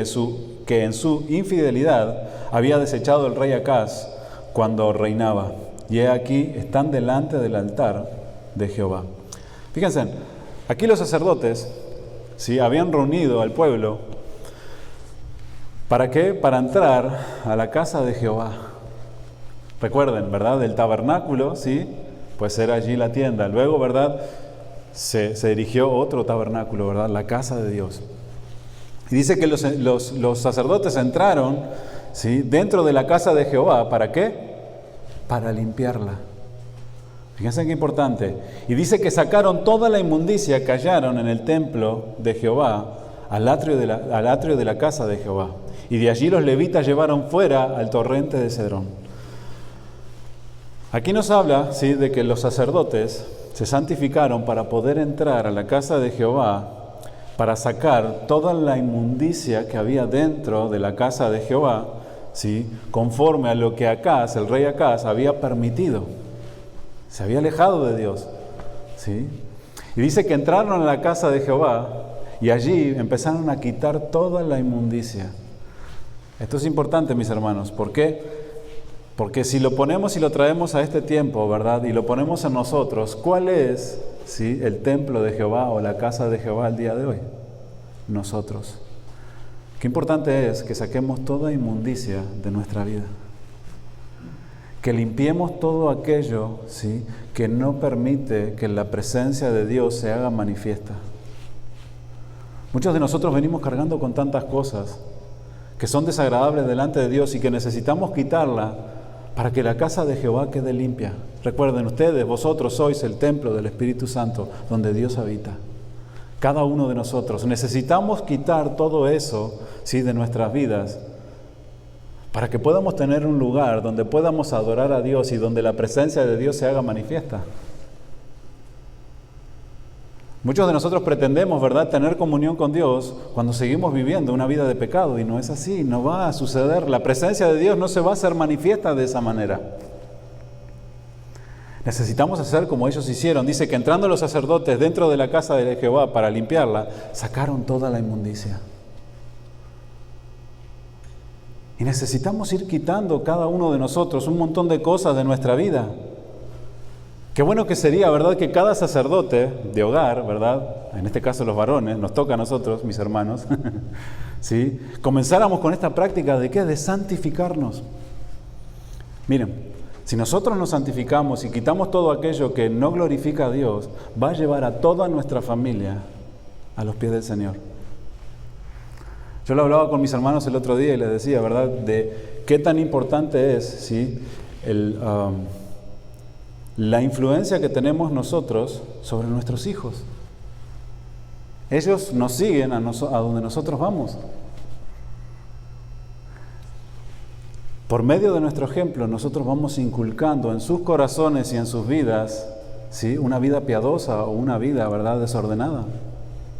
en su infidelidad había desechado el rey Acaz cuando reinaba. Y he aquí, están delante del altar de Jehová. Fíjense, aquí los sacerdotes, ¿sí?, habían reunido al pueblo. ¿Para qué? Para entrar a la casa de Jehová. Recuerden, ¿verdad? Del tabernáculo, ¿sí?, pues era allí la tienda. Luego, ¿verdad?, se erigió otro tabernáculo, ¿verdad?, la casa de Dios. Y dice que los sacerdotes entraron, ¿sí?, dentro de la casa de Jehová. ¿Para qué? Para limpiarla. Fíjense qué importante. Y dice que sacaron toda la inmundicia que hallaron en el templo de Jehová al atrio de la casa de Jehová. Y de allí los levitas llevaron fuera al torrente de Cedrón. Aquí nos habla, ¿sí?, de que los sacerdotes se santificaron para poder entrar a la casa de Jehová, para sacar toda la inmundicia que había dentro de la casa de Jehová, ¿sí?, conforme a lo que Acaz, el rey Acaz, había permitido. Se había alejado de Dios, ¿sí? Y dice que entraron a la casa de Jehová y allí empezaron a quitar toda la inmundicia. Esto es importante, mis hermanos. ¿Por qué? Porque si lo ponemos y lo traemos a este tiempo, ¿verdad?, y lo ponemos en nosotros, ¿cuál es, sí, el templo de Jehová o la casa de Jehová el día de hoy? Nosotros. Qué importante es que saquemos toda inmundicia de nuestra vida. Que limpiemos todo aquello, ¿sí?, que no permite que la presencia de Dios se haga manifiesta. Muchos de nosotros venimos cargando con tantas cosas que son desagradables delante de Dios y que necesitamos quitarla para que la casa de Jehová quede limpia. Recuerden ustedes, vosotros sois el templo del Espíritu Santo donde Dios habita. Cada uno de nosotros necesitamos quitar todo eso, ¿sí?, de nuestras vidas, para que podamos tener un lugar donde podamos adorar a Dios y donde la presencia de Dios se haga manifiesta. Muchos de nosotros pretendemos, ¿verdad?, tener comunión con Dios cuando seguimos viviendo una vida de pecado, y no es así, no va a suceder. La presencia de Dios no se va a hacer manifiesta de esa manera. Necesitamos hacer como ellos hicieron. Dice que entrando los sacerdotes dentro de la casa de Jehová para limpiarla, sacaron toda la inmundicia. Y necesitamos ir quitando cada uno de nosotros un montón de cosas de nuestra vida. Qué bueno que sería, ¿verdad?, que cada sacerdote de hogar, ¿verdad?, en este caso los varones, nos toca a nosotros, mis hermanos, ¿sí?, comenzáramos con esta práctica de ¿qué? De santificarnos. Miren, si nosotros nos santificamos y quitamos todo aquello que no glorifica a Dios, va a llevar a toda nuestra familia a los pies del Señor. Yo lo hablaba con mis hermanos el otro día y les decía, ¿verdad?, de qué tan importante es, ¿sí?, la influencia que tenemos nosotros sobre nuestros hijos. Ellos nos siguen a donde nosotros vamos. Por medio de nuestro ejemplo, nosotros vamos inculcando en sus corazones y en sus vidas, ¿sí?, una vida piadosa o una vida, ¿verdad?, desordenada.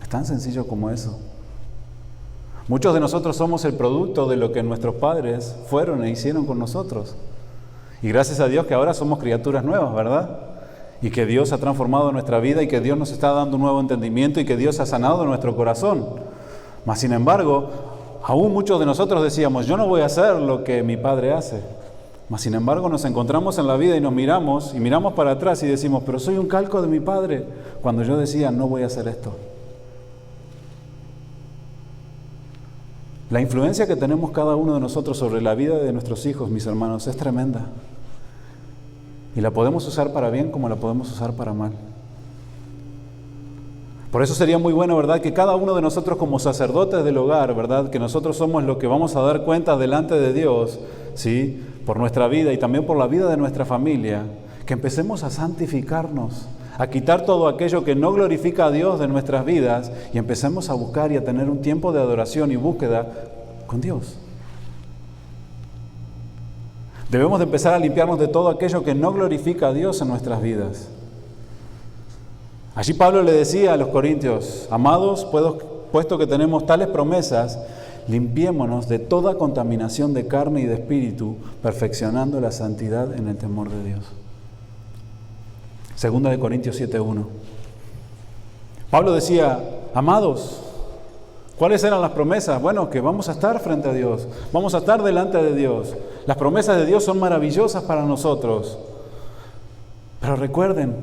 Es tan sencillo como eso. Muchos de nosotros somos el producto de lo que nuestros padres fueron e hicieron con nosotros. Y gracias a Dios que ahora somos criaturas nuevas, ¿verdad? Y que Dios ha transformado nuestra vida y que Dios nos está dando un nuevo entendimiento y que Dios ha sanado nuestro corazón. Mas, sin embargo, aún muchos de nosotros decíamos, yo no voy a hacer lo que mi padre hace. Mas, sin embargo, nos encontramos en la vida y nos miramos para atrás y decimos, pero soy un calco de mi padre, cuando yo decía, no voy a hacer esto. La influencia que tenemos cada uno de nosotros sobre la vida de nuestros hijos, mis hermanos, es tremenda. Y la podemos usar para bien como la podemos usar para mal. Por eso sería muy bueno, ¿verdad?, que cada uno de nosotros como sacerdotes del hogar, ¿verdad?, que nosotros somos los que vamos a dar cuenta delante de Dios, ¿sí?, por nuestra vida y también por la vida de nuestra familia, que empecemos a santificarnos, a quitar todo aquello que no glorifica a Dios de nuestras vidas y empecemos a buscar y a tener un tiempo de adoración y búsqueda con Dios. Debemos de empezar a limpiarnos de todo aquello que no glorifica a Dios en nuestras vidas. Allí Pablo le decía a los corintios: amados, puesto que tenemos tales promesas, limpiémonos de toda contaminación de carne y de espíritu, perfeccionando la santidad en el temor de Dios. Segunda de Corintios 7:1. Pablo decía: amados, ¿cuáles eran las promesas? Bueno, que vamos a estar frente a Dios, vamos a estar delante de Dios. Las promesas de Dios son maravillosas para nosotros. Pero recuerden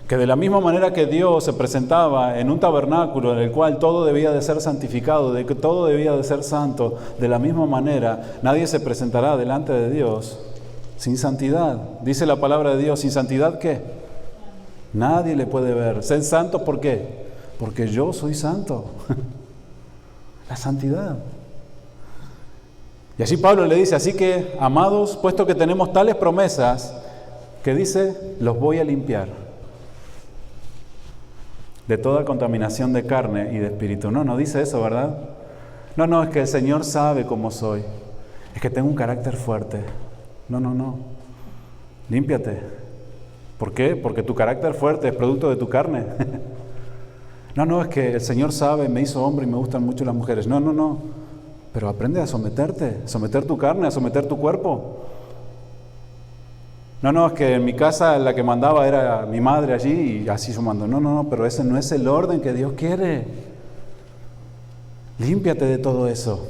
que de la misma manera que Dios se presentaba en un tabernáculo en el cual todo debía de ser santificado, de que todo debía de ser santo, de la misma manera nadie se presentará delante de Dios sin santidad. Dice la palabra de Dios: ¿sin santidad qué? Nadie le puede ver. Sed santos, ¿por qué? Porque yo soy santo. La santidad. Y así Pablo le dice: así que, amados, puesto que tenemos tales promesas, que dice, los voy a limpiar de toda contaminación de carne y de espíritu. No dice eso, ¿verdad? No, es que el Señor sabe cómo soy. Es que tengo un carácter fuerte. No. Límpiate. ¿Por qué? Porque tu carácter fuerte es producto de tu carne. No, es que el Señor sabe, me hizo hombre y me gustan mucho las mujeres. No. Pero aprende a someterte, a someter tu carne, a someter tu cuerpo. No, es que en mi casa la que mandaba era mi madre allí y así yo mando. No, pero ese no es el orden que Dios quiere. Límpiate de todo eso.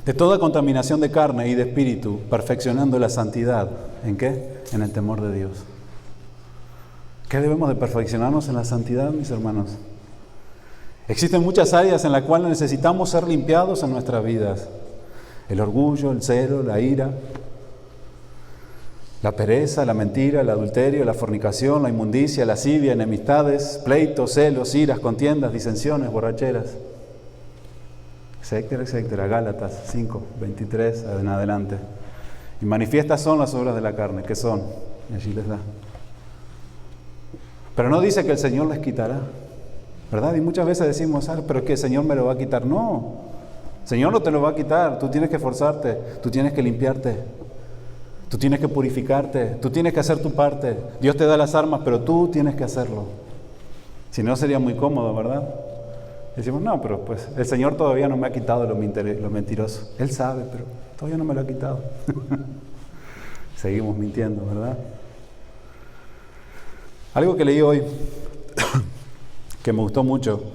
De toda contaminación de carne y de espíritu, perfeccionando la santidad. ¿En qué? En el temor de Dios. ¿Qué debemos de perfeccionarnos en la santidad, mis hermanos? Existen muchas áreas en las cuales necesitamos ser limpiados en nuestras vidas. El orgullo, el celo, la ira, la pereza, la mentira, el adulterio, la fornicación, la inmundicia, la lascivia, enemistades, pleitos, celos, iras, contiendas, disensiones, borracheras, etcétera. Gálatas 5, 23 en adelante. Y manifiestas son las obras de la carne. ¿Qué son? Y allí les da. Pero no dice que el Señor les quitará, ¿verdad? Y muchas veces decimos: pero es que el Señor me lo va a quitar. No, el Señor no te lo va a quitar. Tú tienes que esforzarte, tú tienes que limpiarte. Tú tienes que purificarte, tú tienes que hacer tu parte. Dios te da las armas, pero tú tienes que hacerlo. Si no, sería muy cómodo, ¿verdad? Decimos: no, pero pues el Señor todavía no me ha quitado lo mentiroso. Él sabe, pero todavía no me lo ha quitado. Seguimos mintiendo, ¿verdad? Algo que leí hoy, que me gustó mucho,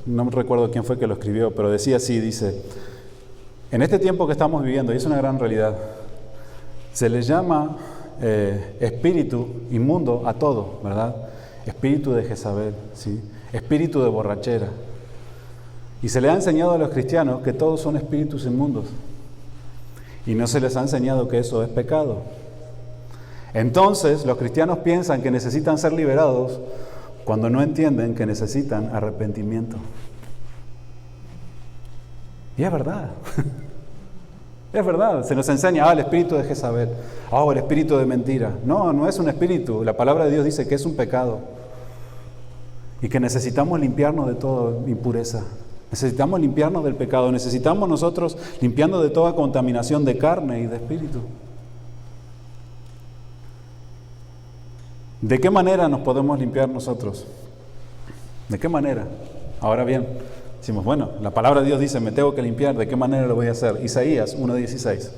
no me recuerdo quién fue que lo escribió, pero decía así, dice: en este tiempo que estamos viviendo, y es una gran realidad, se le llama espíritu inmundo a todo, ¿verdad? Espíritu de Jezabel, ¿sí? Espíritu de borrachera. Y se le ha enseñado a los cristianos que todos son espíritus inmundos. Y no se les ha enseñado que eso es pecado. Entonces, los cristianos piensan que necesitan ser liberados cuando no entienden que necesitan arrepentimiento. Y es verdad. Es verdad. Se nos enseña: el espíritu de Jezabel. El espíritu de mentira. No es un espíritu. La palabra de Dios dice que es un pecado. Y que necesitamos limpiarnos de toda impureza. Necesitamos limpiarnos del pecado. Necesitamos nosotros limpiarnos de toda contaminación de carne y de espíritu. ¿De qué manera nos podemos limpiar nosotros? ¿De qué manera? Ahora bien, decimos: bueno, la palabra de Dios dice, me tengo que limpiar. ¿De qué manera lo voy a hacer? Isaías 1:16.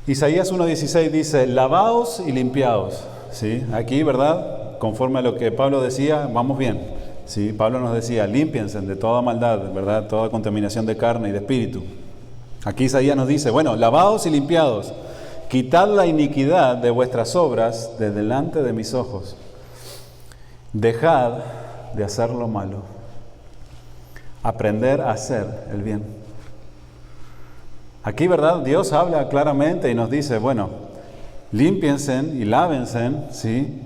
Isaías 1:16 dice: lavaos y limpiaos. ¿Sí? Aquí, ¿verdad? Conforme a lo que Pablo decía, vamos bien. ¿Sí? Pablo nos decía: límpiense de toda maldad, ¿verdad? Toda contaminación de carne y de espíritu. Aquí Isaías nos dice: bueno, lavaos y limpiaos, quitad la iniquidad de vuestras obras de delante de mis ojos. Dejad de hacer lo malo. Aprender a hacer el bien. Aquí, ¿verdad? Dios habla claramente y nos dice: bueno, límpiense y lávense, ¿sí?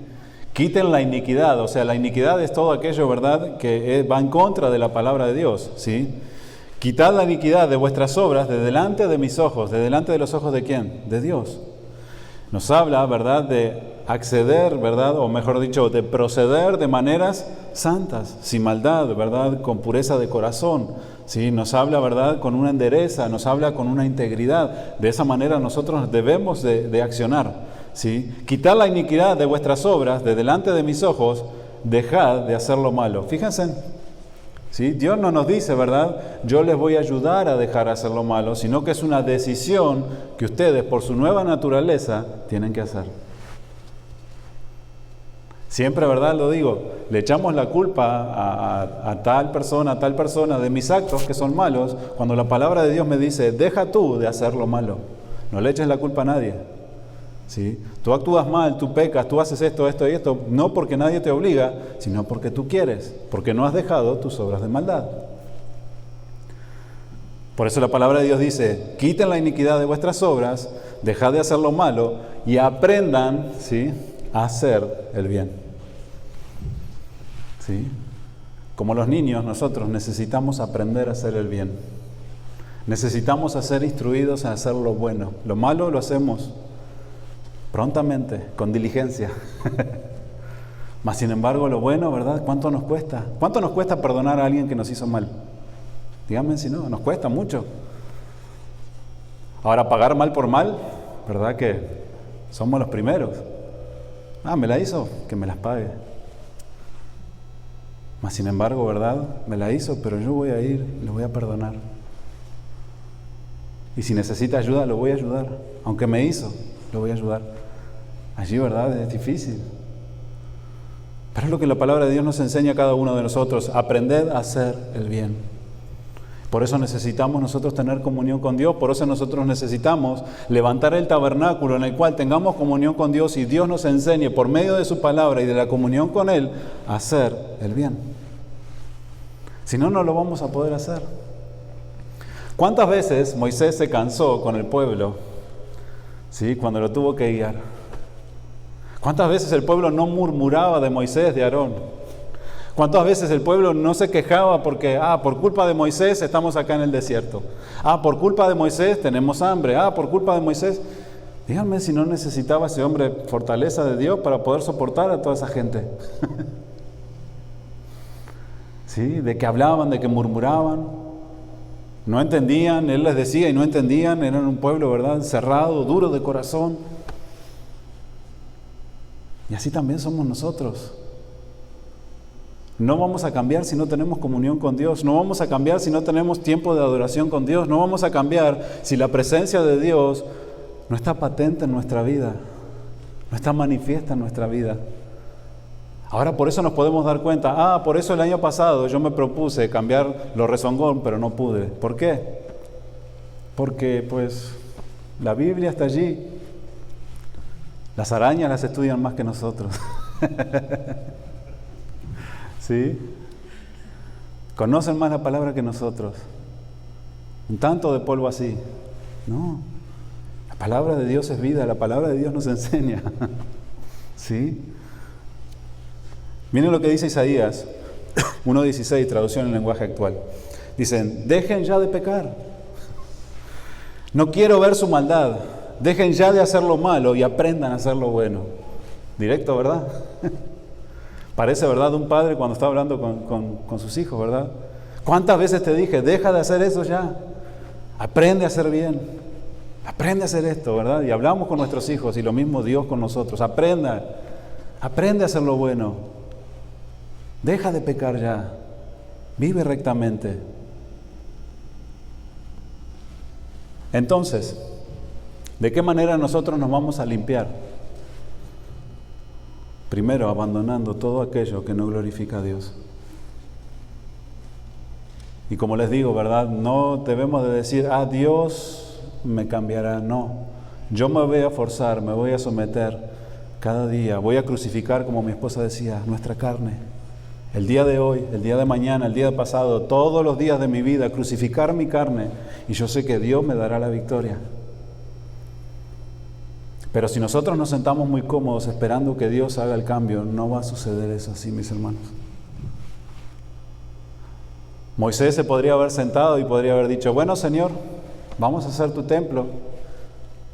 Quiten la iniquidad. O sea, la iniquidad es todo aquello, ¿verdad?, que va en contra de la palabra de Dios, ¿sí? Quitad la iniquidad de vuestras obras de delante de mis ojos. ¿De delante de los ojos de quién? De Dios. Nos habla, ¿verdad?, de acceder, ¿verdad?, o mejor dicho, de proceder de maneras santas, sin maldad, ¿verdad?, con pureza de corazón. ¿Sí? Nos habla, ¿verdad?, con una entereza, nos habla con una integridad. De esa manera nosotros debemos de accionar. ¿Sí? Quitar la iniquidad de vuestras obras de delante de mis ojos, dejad de hacer lo malo. Fíjense, ¿sí? Dios no nos dice, ¿verdad?, yo les voy a ayudar a dejar de hacer lo malo, sino que es una decisión que ustedes, por su nueva naturaleza, tienen que hacer. Siempre, ¿verdad?, lo digo, le echamos la culpa a tal persona de mis actos que son malos, cuando la palabra de Dios me dice, deja tú de hacer lo malo. No le eches la culpa a nadie. ¿Sí? Tú actúas mal, tú pecas, tú haces esto y esto, no porque nadie te obliga, sino porque tú quieres, porque no has dejado tus obras de maldad. Por eso la palabra de Dios dice, quiten la iniquidad de vuestras obras, dejad de hacer lo malo y aprendan, ¿sí?, a hacer el bien. ¿Sí? Como los niños, nosotros necesitamos aprender a hacer el bien. Necesitamos ser instruidos a hacer lo bueno. Lo malo lo hacemos prontamente, con diligencia. Mas sin embargo, lo bueno, ¿verdad? ¿Cuánto nos cuesta? ¿Cuánto nos cuesta perdonar a alguien que nos hizo mal? Díganme si no, nos cuesta mucho. Ahora, pagar mal por mal, ¿verdad que somos los primeros? Me la hizo, que me las pague. Mas sin embargo, ¿verdad? Me la hizo, pero yo voy a ir y lo voy a perdonar. Y si necesita ayuda, lo voy a ayudar. Aunque me hizo, lo voy a ayudar. Allí, ¿verdad?, es difícil. Pero es lo que la palabra de Dios nos enseña a cada uno de nosotros. Aprended a hacer el bien. Por eso necesitamos nosotros tener comunión con Dios. Por eso nosotros necesitamos levantar el tabernáculo en el cual tengamos comunión con Dios y Dios nos enseñe por medio de su palabra y de la comunión con Él a hacer el bien. Si no, no lo vamos a poder hacer. ¿Cuántas veces Moisés se cansó con el pueblo? ¿Sí? Cuando lo tuvo que guiar. ¿Cuántas veces el pueblo no murmuraba de Moisés, de Aarón? ¿Cuántas veces el pueblo no se quejaba porque, por culpa de Moisés estamos acá en el desierto? Por culpa de Moisés tenemos hambre. Por culpa de Moisés. Díganme si no necesitaba ese hombre fortaleza de Dios para poder soportar a toda esa gente. ¿Sí? De que hablaban, de que murmuraban. No entendían, él les decía y no entendían. Eran un pueblo, ¿verdad?, cerrado, duro de corazón. Y así también somos nosotros. No vamos a cambiar si no tenemos comunión con Dios. No vamos a cambiar si no tenemos tiempo de adoración con Dios. No vamos a cambiar si la presencia de Dios no está patente en nuestra vida, no está manifiesta en nuestra vida. Ahora por eso nos podemos dar cuenta, por eso el año pasado yo me propuse cambiar lo rezongón, pero no pude. ¿Por qué? Porque pues la Biblia está allí. Las arañas las estudian más que nosotros. ¿Sí? Conocen más la palabra que nosotros. Un tanto de polvo así. No. La palabra de Dios es vida, la palabra de Dios nos enseña. ¿Sí? Miren lo que dice Isaías 1:16, traducción en lenguaje actual. Dicen, dejen ya de pecar. No quiero ver su maldad. Dejen ya de hacer lo malo y aprendan a hacer lo bueno. Directo, ¿verdad? Parece, ¿verdad?, un padre cuando está hablando con sus hijos, ¿verdad? ¿Cuántas veces te dije, deja de hacer eso ya? Aprende a hacer bien. Aprende a hacer esto, ¿verdad? Y hablamos con nuestros hijos y lo mismo Dios con nosotros. Aprende a hacer lo bueno. Deja de pecar ya. Vive rectamente. Entonces, ¿de qué manera nosotros nos vamos a limpiar? Primero, abandonando todo aquello que no glorifica a Dios. Y como les digo, ¿verdad?, no debemos de decir, Dios me cambiará. No, yo me voy a forzar, me voy a someter cada día. Voy a crucificar, como mi esposa decía, nuestra carne. El día de hoy, el día de mañana, el día de pasado, todos los días de mi vida, crucificar mi carne. Y yo sé que Dios me dará la victoria. Pero si nosotros nos sentamos muy cómodos esperando que Dios haga el cambio, no va a suceder eso así, mis hermanos. Moisés se podría haber sentado y podría haber dicho, bueno, Señor, vamos a hacer tu templo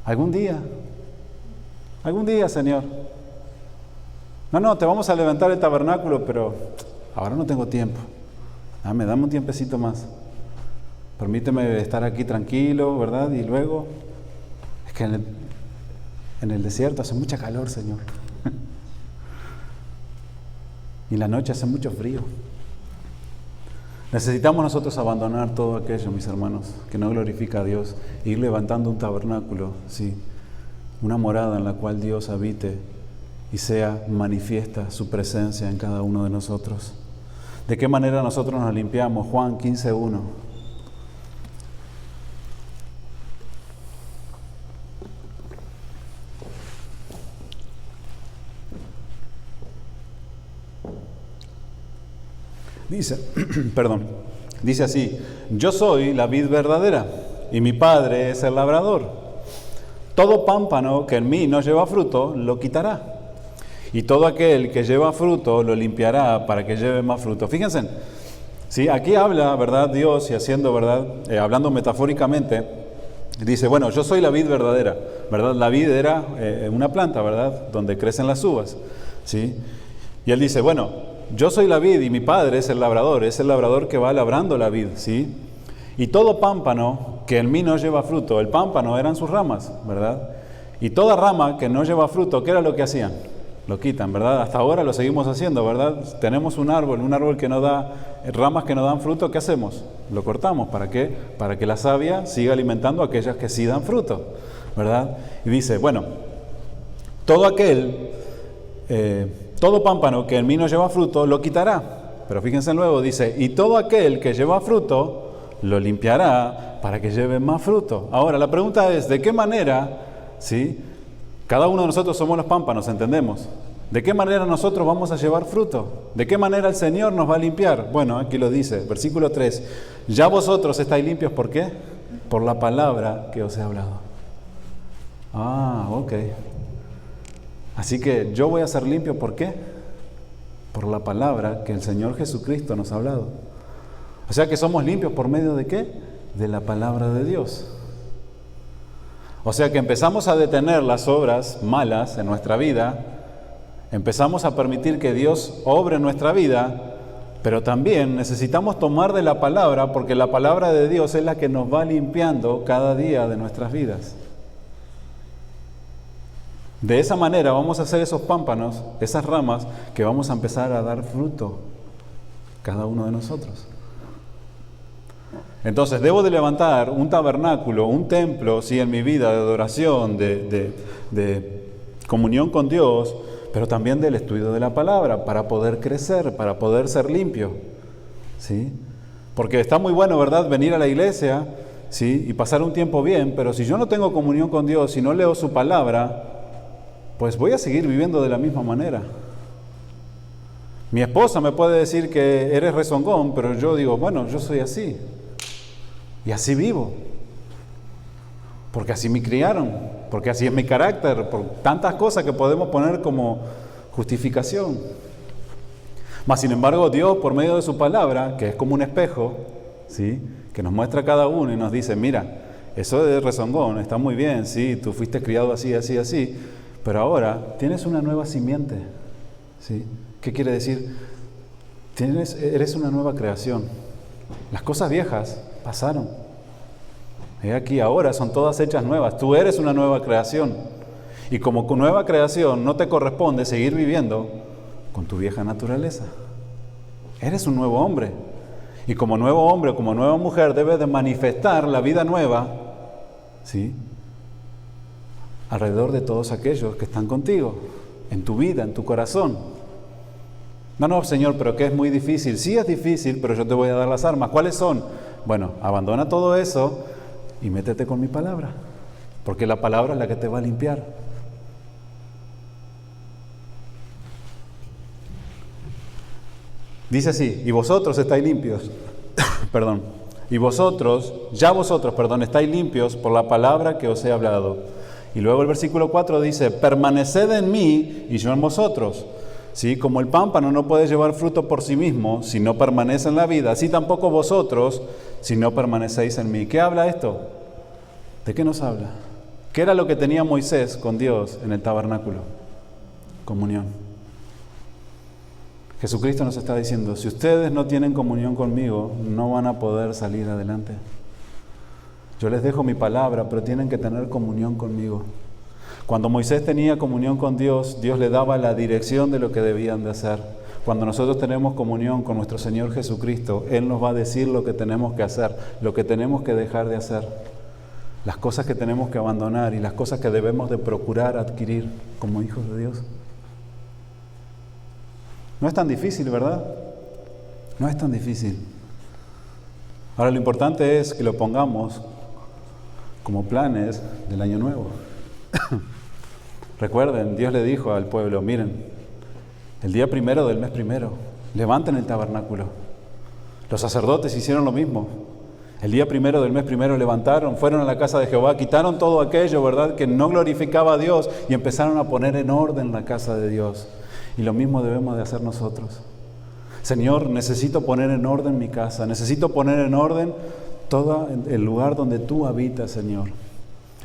algún día. Algún día, Señor. No, te vamos a levantar el tabernáculo, pero ahora no tengo tiempo. Dame un tiempecito más. Permíteme estar aquí tranquilo, ¿verdad? Y luego, es que en el desierto hace mucha calor, Señor. Y en la noche hace mucho frío. Necesitamos nosotros abandonar todo aquello, mis hermanos, que no glorifica a Dios, e ir levantando un tabernáculo, sí, una morada en la cual Dios habite y sea manifiesta su presencia en cada uno de nosotros. ¿De qué manera nosotros nos limpiamos? Juan 15:1. Dice así: yo soy la vid verdadera y mi Padre es el labrador. Todo pámpano que en mí no lleva fruto, lo quitará. Y todo aquel que lleva fruto, lo limpiará para que lleve más fruto. Fíjense, ¿sí? Aquí habla, ¿verdad? Dios, y haciendo, ¿verdad? Hablando metafóricamente, dice, bueno, yo soy la vid verdadera, ¿verdad? La vid era una planta, ¿verdad? Donde crecen las uvas, ¿sí? Y él dice, bueno, yo soy la vid y mi Padre es el labrador que va labrando la vid, ¿sí? Y todo pámpano que en mí no lleva fruto, el pámpano eran sus ramas, ¿verdad? Y toda rama que no lleva fruto, ¿qué era lo que hacían? Lo quitan, ¿verdad? Hasta ahora lo seguimos haciendo, ¿verdad? Tenemos un árbol que no da ramas que no dan fruto, ¿qué hacemos? Lo cortamos, ¿para qué? Para que la savia siga alimentando a aquellas que sí dan fruto, ¿verdad? Y dice, bueno, todo pámpano que en mí no lleva fruto, lo quitará. Pero fíjense luego, dice, y todo aquel que lleva fruto, lo limpiará para que lleve más fruto. Ahora, la pregunta es, ¿de qué manera, sí? Cada uno de nosotros somos los pámpanos, ¿entendemos? ¿De qué manera nosotros vamos a llevar fruto? ¿De qué manera el Señor nos va a limpiar? Bueno, aquí lo dice, versículo 3. Ya vosotros estáis limpios, ¿por qué? Por la palabra que os he hablado. Ok. Así que yo voy a ser limpio, ¿por qué? Por la palabra que el Señor Jesucristo nos ha hablado. O sea que somos limpios ¿por medio de qué? De la palabra de Dios. O sea que empezamos a detener las obras malas en nuestra vida, empezamos a permitir que Dios obre en nuestra vida, pero también necesitamos tomar de la palabra, porque la palabra de Dios es la que nos va limpiando cada día de nuestras vidas. De esa manera vamos a hacer esos pámpanos, esas ramas, que vamos a empezar a dar fruto, cada uno de nosotros. Entonces, debo de levantar un tabernáculo, un templo, sí, en mi vida de adoración, de comunión con Dios, pero también del estudio de la palabra, para poder crecer, para poder ser limpio, ¿sí? Porque está muy bueno, ¿verdad?, venir a la iglesia, ¿sí?, y pasar un tiempo bien, pero si yo no tengo comunión con Dios, si no leo su palabra, pues voy a seguir viviendo de la misma manera. Mi esposa me puede decir que eres rezongón, pero yo digo, bueno, yo soy así. Y así vivo, porque así me criaron, porque así es mi carácter, por tantas cosas que podemos poner como justificación. Mas sin embargo Dios, por medio de su palabra, que es como un espejo, ¿sí?, que nos muestra a cada uno y nos dice, mira, eso de rezongón está muy bien, sí, tú fuiste criado así, así, así, pero ahora tienes una nueva simiente, ¿sí? ¿Qué quiere decir? Eres una nueva creación. Las cosas viejas pasaron. He aquí ahora son todas hechas nuevas. Tú eres una nueva creación. Y como nueva creación no te corresponde seguir viviendo con tu vieja naturaleza. Eres un nuevo hombre. Y como nuevo hombre, como nueva mujer, debes de manifestar la vida nueva, ¿sí?, alrededor de todos aquellos que están contigo, en tu vida, en tu corazón. No, Señor, pero que es muy difícil. Sí es difícil, pero yo te voy a dar las armas. ¿Cuáles son? Bueno, abandona todo eso y métete con mi palabra, porque la palabra es la que te va a limpiar. Dice así, y vosotros estáis limpios, estáis limpios por la palabra que os he hablado. Y luego el versículo 4 dice, permaneced en mí y yo en vosotros. ¿Sí? Como el pámpano no puede llevar fruto por sí mismo si no permanece en la vida, así tampoco vosotros si no permanecéis en mí. ¿Qué habla esto? ¿De qué nos habla? ¿Qué era lo que tenía Moisés con Dios en el tabernáculo? Comunión. Jesucristo nos está diciendo, si ustedes no tienen comunión conmigo, no van a poder salir adelante. Yo les dejo mi palabra, pero tienen que tener comunión conmigo. Cuando Moisés tenía comunión con Dios, Dios le daba la dirección de lo que debían de hacer. Cuando nosotros tenemos comunión con nuestro Señor Jesucristo, Él nos va a decir lo que tenemos que hacer, lo que tenemos que dejar de hacer, las cosas que tenemos que abandonar y las cosas que debemos de procurar adquirir como hijos de Dios. No es tan difícil, ¿verdad? No es tan difícil. Ahora lo importante es que lo pongamos como planes del año nuevo. Recuerden, Dios le dijo al pueblo, miren, el día primero del mes primero, levanten el tabernáculo. Los sacerdotes hicieron lo mismo. El día primero del mes primero levantaron, fueron a la casa de Jehová, quitaron todo aquello, ¿verdad?, que no glorificaba a Dios y empezaron a poner en orden la casa de Dios. Y lo mismo debemos de hacer nosotros. Señor, necesito poner en orden mi casa, necesito poner en orden todo el lugar donde tú habitas, Señor.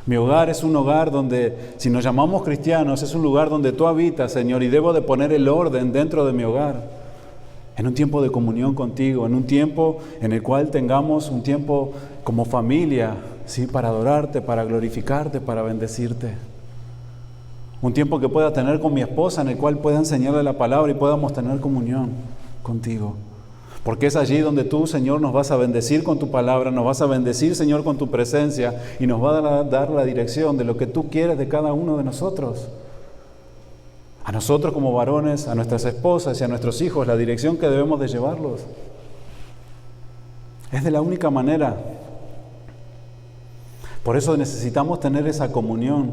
Mi hogar es un hogar donde, si nos llamamos cristianos, es un lugar donde tú habitas, Señor, y debo de poner el orden dentro de mi hogar. En un tiempo de comunión contigo, en un tiempo en el cual tengamos un tiempo como familia, ¿sí?, para adorarte, para glorificarte, para bendecirte. Un tiempo que pueda tener con mi esposa, en el cual pueda enseñarle la palabra y podamos tener comunión contigo. Porque es allí donde tú, Señor, nos vas a bendecir con tu palabra, nos vas a bendecir, Señor, con tu presencia y nos va a dar la dirección de lo que tú quieres de cada uno de nosotros. A nosotros como varones, a nuestras esposas y a nuestros hijos, la dirección que debemos de llevarlos. Es de la única manera. Por eso necesitamos tener esa comunión.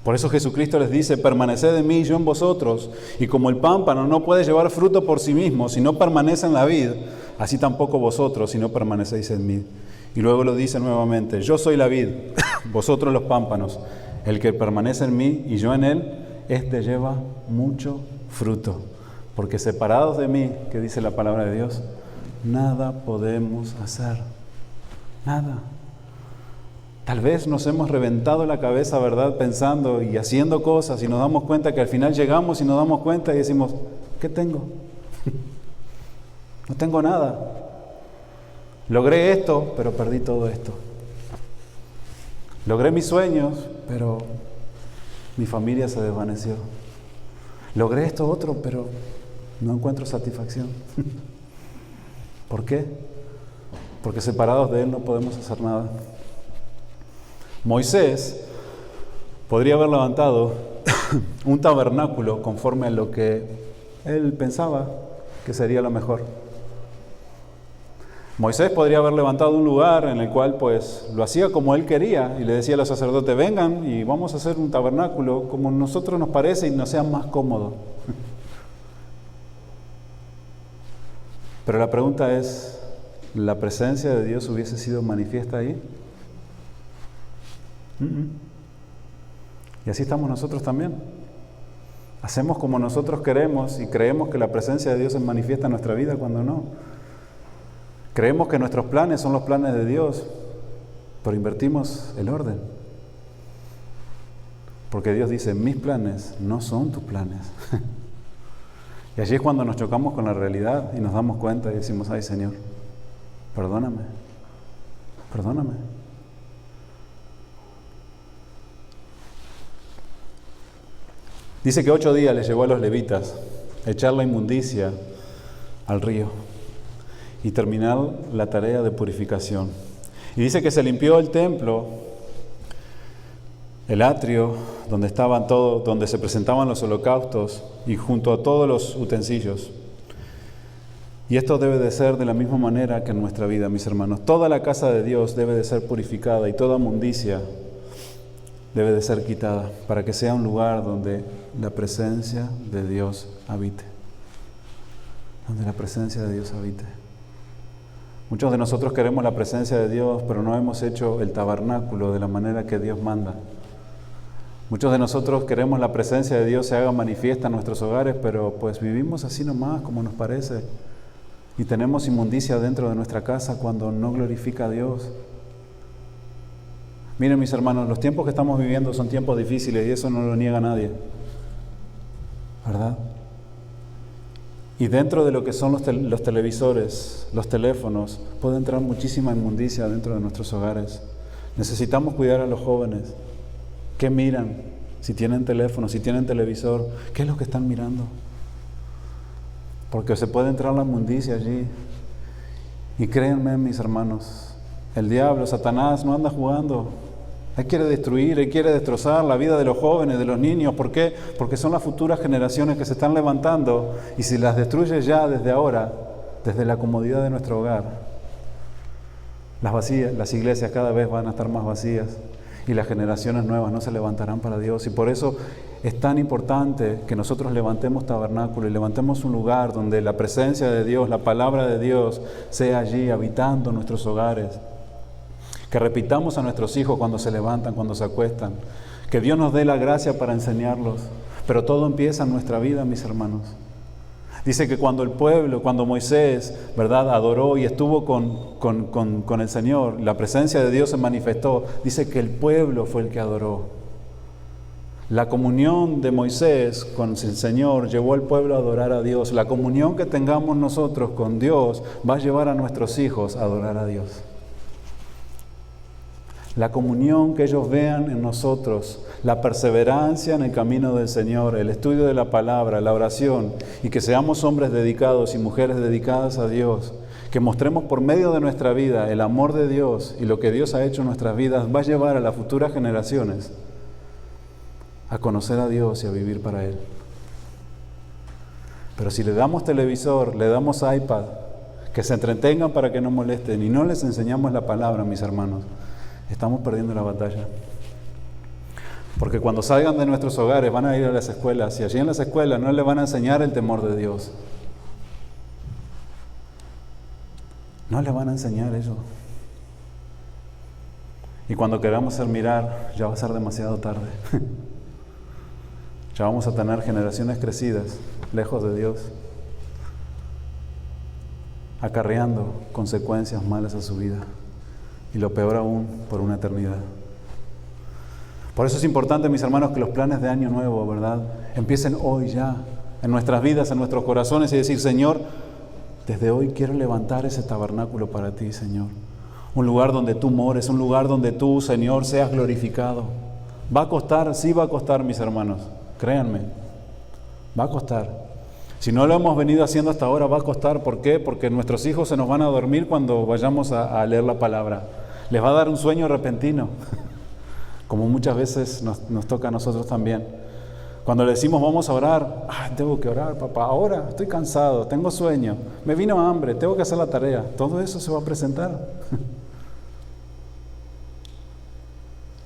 Por eso Jesucristo les dice, permaneced en mí y yo en vosotros. Y como el pámpano no puede llevar fruto por sí mismo si no permanece en la vid, así tampoco vosotros si no permanecéis en mí. Y luego lo dice nuevamente, yo soy la vid, vosotros los pámpanos. El que permanece en mí y yo en él, este lleva mucho fruto. Porque separados de mí, que dice la palabra de Dios, nada podemos hacer. Nada. Tal vez nos hemos reventado la cabeza, ¿verdad?, pensando y haciendo cosas y nos damos cuenta que al final llegamos y nos damos cuenta y decimos, ¿qué tengo? No tengo nada. Logré esto, pero perdí todo esto. Logré mis sueños, pero mi familia se desvaneció. Logré esto otro, pero no encuentro satisfacción. ¿Por qué? Porque separados de Él no podemos hacer nada. Moisés podría haber levantado un tabernáculo conforme a lo que él pensaba que sería lo mejor. Moisés podría haber levantado un lugar en el cual pues lo hacía como él quería y le decía a los sacerdotes, vengan y vamos a hacer un tabernáculo como a nosotros nos parece y nos sea más cómodo. Pero la pregunta es, ¿la presencia de Dios hubiese sido manifiesta ahí? Y así estamos nosotros también. Hacemos como nosotros queremos y creemos que la presencia de Dios se manifiesta en nuestra vida cuando no. Creemos que nuestros planes son los planes de Dios, pero invertimos el orden. Porque Dios dice, mis planes no son tus planes. Y allí es cuando nos chocamos con la realidad y nos damos cuenta y decimos, ay Señor, perdóname, perdóname. Dice que 8 días les llevó a los levitas echar la inmundicia al río y terminar la tarea de purificación. Y dice que se limpió el templo, el atrio, donde se presentaban los holocaustos y junto a todos los utensilios. Y esto debe de ser de la misma manera que en nuestra vida, mis hermanos. Toda la casa de Dios debe de ser purificada y toda inmundicia debe de ser quitada para que sea un lugar donde la presencia de Dios habite. Donde la presencia de Dios habite. Muchos de nosotros queremos la presencia de Dios, pero no hemos hecho el tabernáculo de la manera que Dios manda. Muchos de nosotros queremos la presencia de Dios se haga manifiesta en nuestros hogares, pero pues vivimos así nomás como nos parece. Y tenemos inmundicia dentro de nuestra casa cuando no glorifica a Dios. Miren, mis hermanos, los tiempos que estamos viviendo son tiempos difíciles y eso no lo niega nadie, ¿verdad? Y dentro de lo que son los televisores, los teléfonos, puede entrar muchísima inmundicia dentro de nuestros hogares. Necesitamos cuidar a los jóvenes. ¿Qué miran? Si tienen teléfono, si tienen televisor, ¿qué es lo que están mirando? Porque se puede entrar la inmundicia allí. Y créanme, mis hermanos, el diablo, Satanás, no anda jugando. Él quiere destruir, Él quiere destrozar la vida de los jóvenes, de los niños. ¿Por qué? Porque son las futuras generaciones que se están levantando y si las destruyes ya desde ahora, desde la comodidad de nuestro hogar, las iglesias cada vez van a estar más vacías y las generaciones nuevas no se levantarán para Dios. Y por eso es tan importante que nosotros levantemos tabernáculo y levantemos un lugar donde la presencia de Dios, la palabra de Dios, sea allí habitando en nuestros hogares. Que repitamos a nuestros hijos cuando se levantan, cuando se acuestan. Que Dios nos dé la gracia para enseñarlos. Pero todo empieza en nuestra vida, mis hermanos. Dice que cuando el pueblo, cuando Moisés, ¿verdad?, adoró y estuvo con el Señor, la presencia de Dios se manifestó. Dice que el pueblo fue el que adoró. La comunión de Moisés con el Señor llevó al pueblo a adorar a Dios. La comunión que tengamos nosotros con Dios va a llevar a nuestros hijos a adorar a Dios. La comunión que ellos vean en nosotros, la perseverancia en el camino del Señor, el estudio de la palabra, la oración, y que seamos hombres dedicados y mujeres dedicadas a Dios, que mostremos por medio de nuestra vida el amor de Dios y lo que Dios ha hecho en nuestras vidas, va a llevar a las futuras generaciones a conocer a Dios y a vivir para Él. Pero si le damos televisor, le damos iPad, que se entretengan para que no molesten y no les enseñamos la palabra, mis hermanos, estamos perdiendo la batalla. Porque cuando salgan de nuestros hogares van a ir a las escuelas y allí en las escuelas no les van a enseñar el temor de Dios. No les van a enseñar eso. Y cuando queramos mirar, ya va a ser demasiado tarde. Ya vamos a tener generaciones crecidas, lejos de Dios, acarreando consecuencias malas a su vida. Y lo peor aún, por una eternidad. Por eso es importante, mis hermanos, que los planes de año nuevo, ¿verdad?, empiecen hoy ya, en nuestras vidas, en nuestros corazones, y decir: Señor, desde hoy quiero levantar ese tabernáculo para ti, Señor. Un lugar donde tú mores, un lugar donde tú, Señor, seas glorificado. Va a costar, sí va a costar, mis hermanos, créanme, va a costar. Si no lo hemos venido haciendo hasta ahora, va a costar. ¿Por qué? Porque nuestros hijos se nos van a dormir cuando vayamos a leer la palabra. Les va a dar un sueño repentino, como muchas veces nos toca a nosotros también. Cuando le decimos vamos a orar, tengo que orar, papá, ahora estoy cansado, tengo sueño, me vino hambre, tengo que hacer la tarea. Todo eso se va a presentar.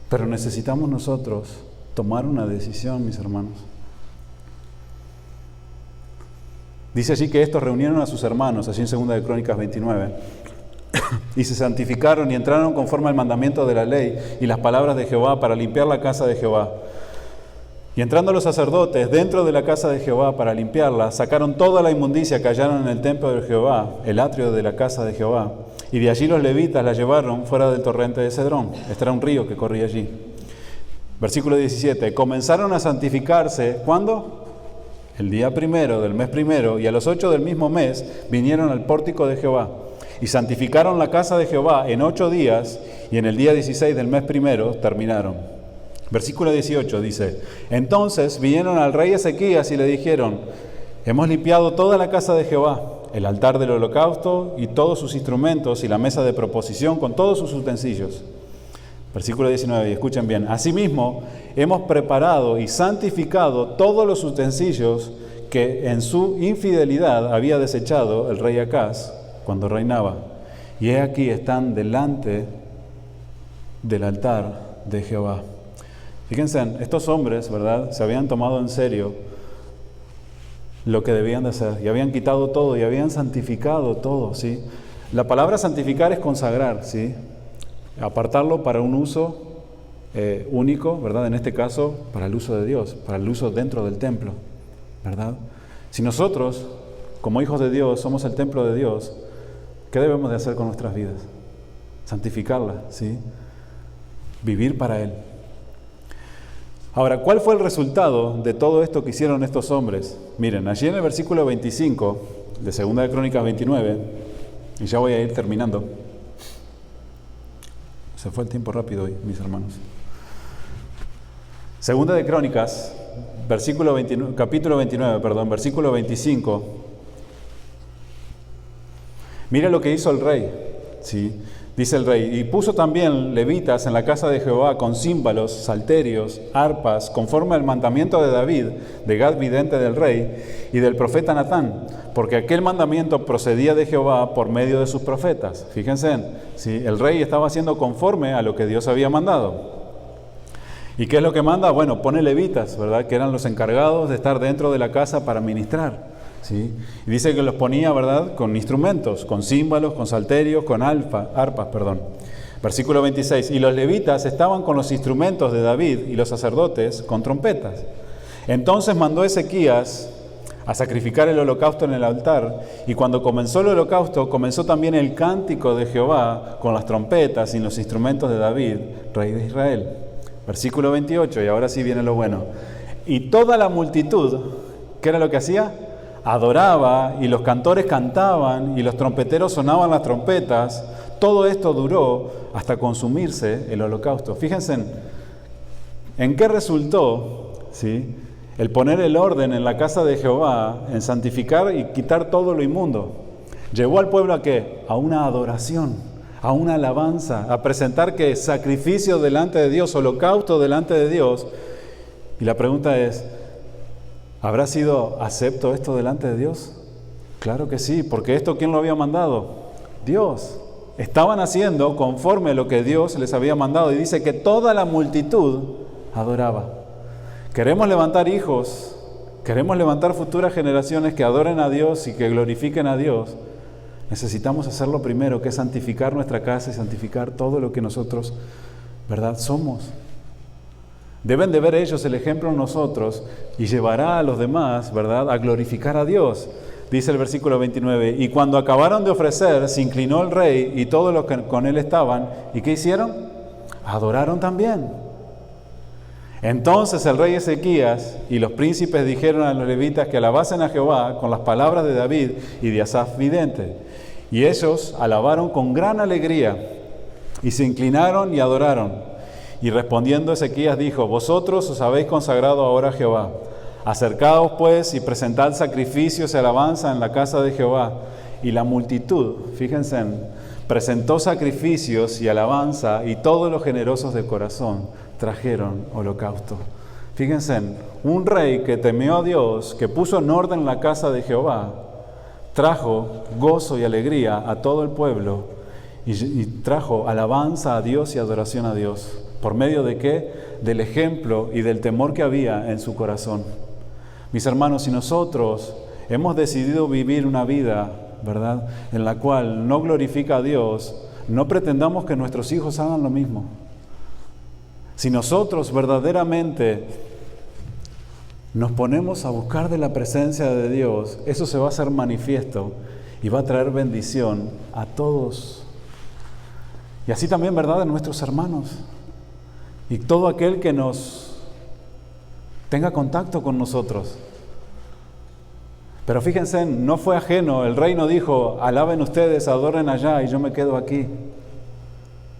Pero necesitamos nosotros tomar una decisión, mis hermanos. Dice allí que estos reunieron a sus hermanos, allí en 2 de Crónicas 29, y se santificaron y entraron conforme al mandamiento de la ley y las palabras de Jehová para limpiar la casa de Jehová. Y entrando los sacerdotes dentro de la casa de Jehová para limpiarla, sacaron toda la inmundicia que hallaron en el templo de Jehová, el atrio de la casa de Jehová, y de allí los levitas la llevaron fuera del torrente de Cedrón. Este era un río que corría allí. Versículo 17. Comenzaron a santificarse, ¿cuándo? El día primero del mes primero, y a los 8 del mismo mes vinieron al pórtico de Jehová, y santificaron la casa de Jehová en 8 días, y en el día 16 del mes primero terminaron. Versículo 18 dice: entonces vinieron al rey Ezequías y le dijeron: hemos limpiado toda la casa de Jehová, el altar del holocausto y todos sus instrumentos, y la mesa de proposición con todos sus utensilios. Versículo 19, y escuchen bien: asimismo, hemos preparado y santificado todos los utensilios que en su infidelidad había desechado el rey Acaz cuando reinaba. Y he aquí están delante del altar de Jehová. Fíjense, estos hombres, ¿verdad?, se habían tomado en serio lo que debían de hacer, y habían quitado todo, y habían santificado todo, ¿sí? La palabra santificar es consagrar, ¿sí? Apartarlo para un uso único, ¿verdad? En este caso, para el uso de Dios, para el uso dentro del templo, ¿verdad? Si nosotros, como hijos de Dios, somos el templo de Dios, ¿qué debemos de hacer con nuestras vidas? Santificarla, ¿sí? vivir para Él. Ahora, ¿cuál fue el resultado de todo esto que hicieron estos hombres? Miren, allí en el versículo 25 de 2 de Crónicas 29, y ya voy a ir terminando. Se fue el tiempo rápido hoy, mis hermanos. 2 de Crónicas, capítulo 29, versículo 25. Mira lo que hizo el rey, ¿sí? Dice el rey, y puso también levitas en la casa de Jehová con címbalos, salterios, arpas, conforme al mandamiento de David, de Gad vidente del rey, y del profeta Natán, porque aquel mandamiento procedía de Jehová por medio de sus profetas. Fíjense, ¿sí? El rey estaba haciendo conforme a lo que Dios había mandado. ¿Y qué es lo que manda? Bueno, pone levitas, ¿verdad? Que eran los encargados de estar dentro de la casa para ministrar. ¿Sí? Y dice que los ponía, ¿verdad?, con instrumentos, con címbalos, con salterios, con arpas. Versículo 26, y los levitas estaban con los instrumentos de David y los sacerdotes con trompetas. Entonces mandó Ezequías a sacrificar el holocausto en el altar, y cuando comenzó el holocausto, comenzó también el cántico de Jehová con las trompetas y los instrumentos de David, rey de Israel. Versículo 28, y ahora sí viene lo bueno. Y toda la multitud, ¿qué era lo que hacía? Adoraba, y los cantores cantaban, y los trompeteros sonaban las trompetas. Todo esto duró hasta consumirse el holocausto. Fíjense en qué resultó, ¿sí?, el poner el orden en la casa de Jehová, en santificar y quitar todo lo inmundo. Llevó al pueblo ¿a qué? A una adoración, a una alabanza, a presentar que sacrificio delante de Dios, holocausto delante de Dios. Y la pregunta es, ¿habrá sido acepto esto delante de Dios? Claro que sí, porque esto ¿quién lo había mandado? Dios. Estaban haciendo conforme a lo que Dios les había mandado, y dice que toda la multitud adoraba. Queremos levantar hijos, queremos levantar futuras generaciones que adoren a Dios y que glorifiquen a Dios. Necesitamos hacer lo primero, que es santificar nuestra casa y santificar todo lo que nosotros, ¿verdad?, somos. Deben de ver ellos el ejemplo en nosotros y llevará a los demás, ¿verdad?, a glorificar a Dios. Dice el versículo 29, y cuando acabaron de ofrecer, se inclinó el rey y todos los que con él estaban, ¿y qué hicieron? Adoraron también. Entonces el rey Ezequías y los príncipes dijeron a los levitas que alabasen a Jehová con las palabras de David y de Asaf vidente. Y ellos alabaron con gran alegría y se inclinaron y adoraron. Y respondiendo Ezequías dijo, vosotros os habéis consagrado ahora a Jehová. Acercaos pues y presentad sacrificios y alabanza en la casa de Jehová. Y la multitud, fíjense, presentó sacrificios y alabanza, y todos los generosos de corazón trajeron holocausto. Fíjense, un rey que temió a Dios, que puso en orden la casa de Jehová, trajo gozo y alegría a todo el pueblo y trajo alabanza a Dios y adoración a Dios. ¿Por medio de qué? Del ejemplo y del temor que había en su corazón. Mis hermanos, si nosotros hemos decidido vivir una vida, ¿verdad?, en la cual no glorifica a Dios, no pretendamos que nuestros hijos hagan lo mismo. Si nosotros verdaderamente nos ponemos a buscar de la presencia de Dios, eso se va a hacer manifiesto y va a traer bendición a todos. Y así también, ¿verdad?, a nuestros hermanos. Y todo aquel que nos tenga contacto con nosotros. Pero fíjense, no fue ajeno. El rey no dijo, alaben ustedes, adoren allá y yo me quedo aquí.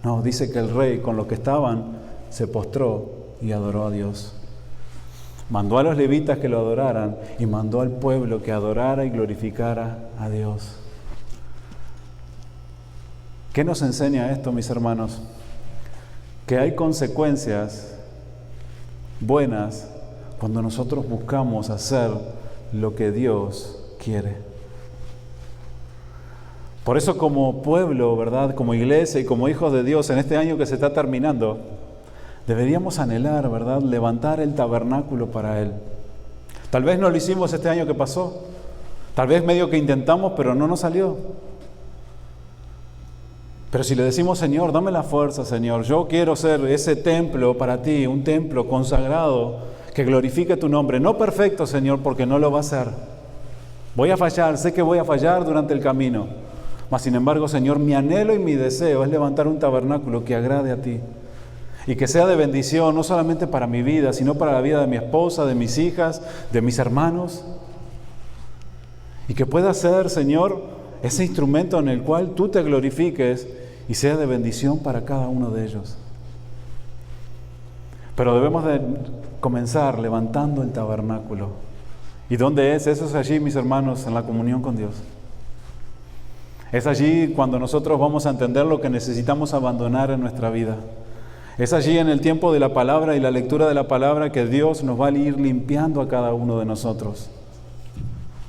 No, dice que el rey con los que estaban se postró y adoró a Dios. Mandó a los levitas que lo adoraran y mandó al pueblo que adorara y glorificara a Dios. ¿Qué nos enseña esto, mis hermanos? Que hay consecuencias buenas cuando nosotros buscamos hacer lo que Dios quiere. Por eso, como pueblo, ¿verdad?, como iglesia y como hijos de Dios, en este año que se está terminando, deberíamos anhelar, ¿verdad?, levantar el tabernáculo para Él. Tal vez no lo hicimos este año que pasó. Tal vez medio que intentamos, pero no nos salió. Pero si le decimos, Señor, dame la fuerza, Señor, yo quiero ser ese templo para ti, un templo consagrado que glorifique tu nombre. No perfecto, Señor, porque no lo va a hacer. Voy a fallar, sé que voy a fallar durante el camino. Mas, sin embargo, Señor, mi anhelo y mi deseo es levantar un tabernáculo que agrade a ti. y que sea de bendición no solamente para mi vida, sino para la vida de mi esposa, de mis hijas, de mis hermanos. Y que pueda ser, Señor, ese instrumento en el cual tú te glorifiques y sea de bendición para cada uno de ellos. Pero debemos de comenzar levantando el tabernáculo. ¿Y dónde es? Eso es allí, mis hermanos, en la comunión con Dios. Es allí cuando nosotros vamos a entender lo que necesitamos abandonar en nuestra vida. Es allí en el tiempo de la palabra y la lectura de la palabra que Dios nos va a ir limpiando a cada uno de nosotros.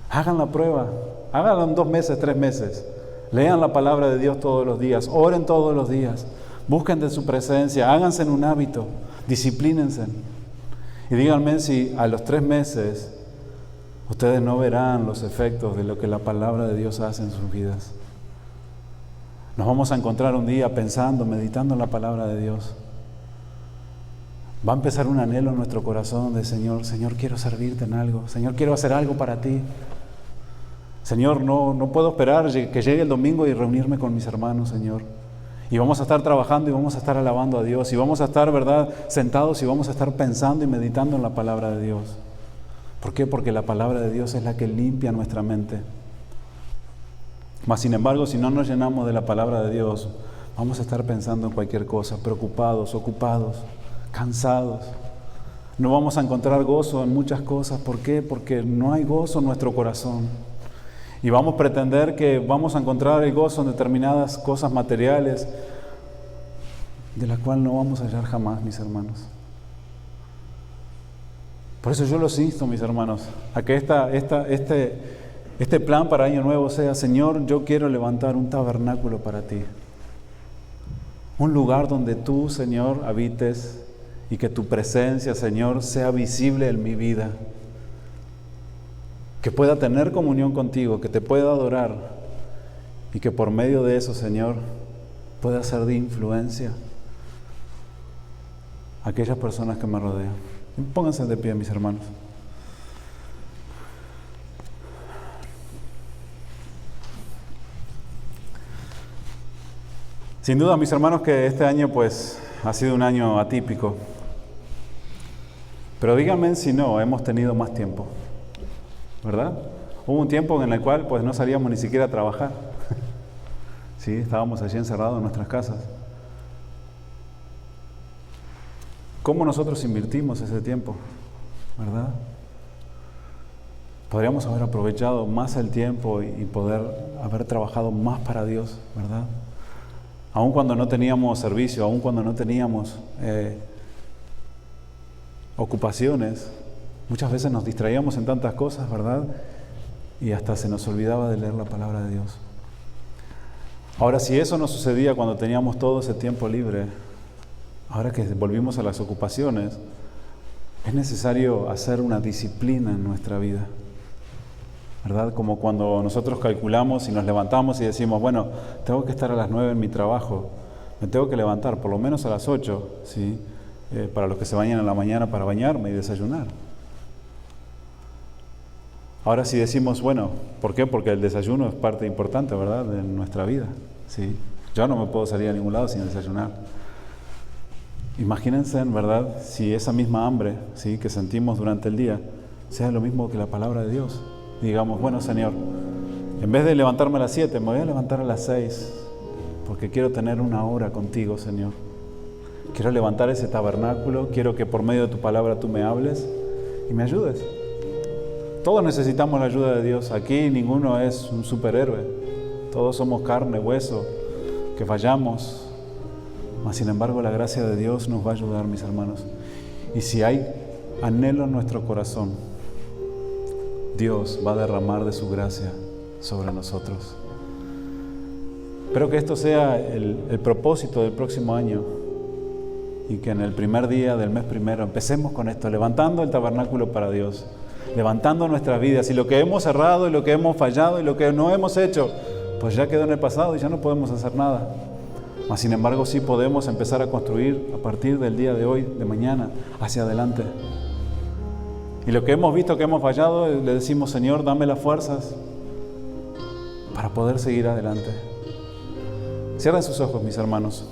Hagan la prueba, háganlo en 2 meses, 3 meses. Lean la palabra de Dios todos los días, oren todos los días, busquen de su presencia, háganse en un hábito, disciplínense. Y díganme si a los 3 meses ustedes no verán los efectos de lo que la palabra de Dios hace en sus vidas. Nos vamos a encontrar un día pensando, meditando en la palabra de Dios. Va a empezar un anhelo en nuestro corazón de Señor, quiero servirte en algo, Señor, quiero hacer algo para ti. Señor, no puedo esperar que llegue el domingo y reunirme con mis hermanos, Señor. Y vamos a estar trabajando y vamos a estar alabando a Dios. Y vamos a estar, ¿verdad?, sentados y vamos a estar pensando y meditando en la palabra de Dios. ¿Por qué? Porque la palabra de Dios es la que limpia nuestra mente. Mas, sin embargo, si no nos llenamos de la palabra de Dios, vamos a estar pensando en cualquier cosa, preocupados, ocupados, cansados. No vamos a encontrar gozo en muchas cosas. ¿Por qué? Porque no hay gozo en nuestro corazón. Y vamos a pretender que vamos a encontrar el gozo en determinadas cosas materiales, de las cuales no vamos a hallar jamás, mis hermanos. Por eso yo los insto, mis hermanos, a que este plan para Año Nuevo sea: Señor, yo quiero levantar un tabernáculo para ti. Un lugar donde tú, Señor, habites y que tu presencia, Señor, sea visible en mi vida. Que pueda tener comunión contigo, que te pueda adorar y que por medio de eso, Señor, pueda ser de influencia a aquellas personas que me rodean. Pónganse de pie, mis hermanos. Sin duda, mis hermanos, que este año pues ha sido un año atípico. Pero díganme si no, hemos tenido más tiempo, ¿verdad? Hubo un tiempo en el cual pues no salíamos ni siquiera a trabajar. Sí, estábamos allí encerrados en nuestras casas. ¿Cómo nosotros invertimos ese tiempo? ¿Verdad? Podríamos haber aprovechado más el tiempo y poder haber trabajado más para Dios, ¿verdad? Aun cuando no teníamos servicio, aun cuando no teníamos ocupaciones, muchas veces nos distraíamos en tantas cosas, ¿verdad? Y hasta se nos olvidaba de leer la palabra de Dios. Ahora, si eso no sucedía cuando teníamos todo ese tiempo libre, ahora que volvimos a las ocupaciones, es necesario hacer una disciplina en nuestra vida, ¿verdad? Como cuando nosotros calculamos y nos levantamos y decimos, bueno, tengo que estar a las 9 en mi trabajo, me tengo que levantar por lo menos a las 8, ¿sí? Para los que se bañan en la mañana, para bañarme y desayunar. Ahora si decimos, bueno, ¿por qué? Porque el desayuno es parte importante, ¿verdad?, de nuestra vida, ¿sí? Yo no me puedo salir a ningún lado sin desayunar. Imagínense, ¿verdad?, si esa misma hambre, ¿sí?, que sentimos durante el día sea lo mismo que la palabra de Dios. Digamos, bueno, Señor, en vez de levantarme a las 7, me voy a levantar a las 6, porque quiero tener una hora contigo, Señor. Quiero levantar ese tabernáculo, quiero que por medio de tu palabra tú me hables y me ayudes. Todos necesitamos la ayuda de Dios. Aquí ninguno es un superhéroe. Todos somos carne, hueso, que fallamos. Mas, sin embargo, la gracia de Dios nos va a ayudar, mis hermanos. Y si hay anhelo en nuestro corazón, Dios va a derramar de su gracia sobre nosotros. Espero que esto sea el propósito del próximo año y que en el primer día del mes primero empecemos con esto, levantando el tabernáculo para Dios, levantando nuestras vidas, y lo que hemos errado y lo que hemos fallado y lo que no hemos hecho, pues ya quedó en el pasado y ya no podemos hacer nada. Mas, sin embargo, sí podemos empezar a construir a partir del día de hoy, de mañana, hacia adelante. Y lo que hemos visto que hemos fallado, le decimos, Señor, dame las fuerzas para poder seguir adelante. Cierren sus ojos, mis hermanos.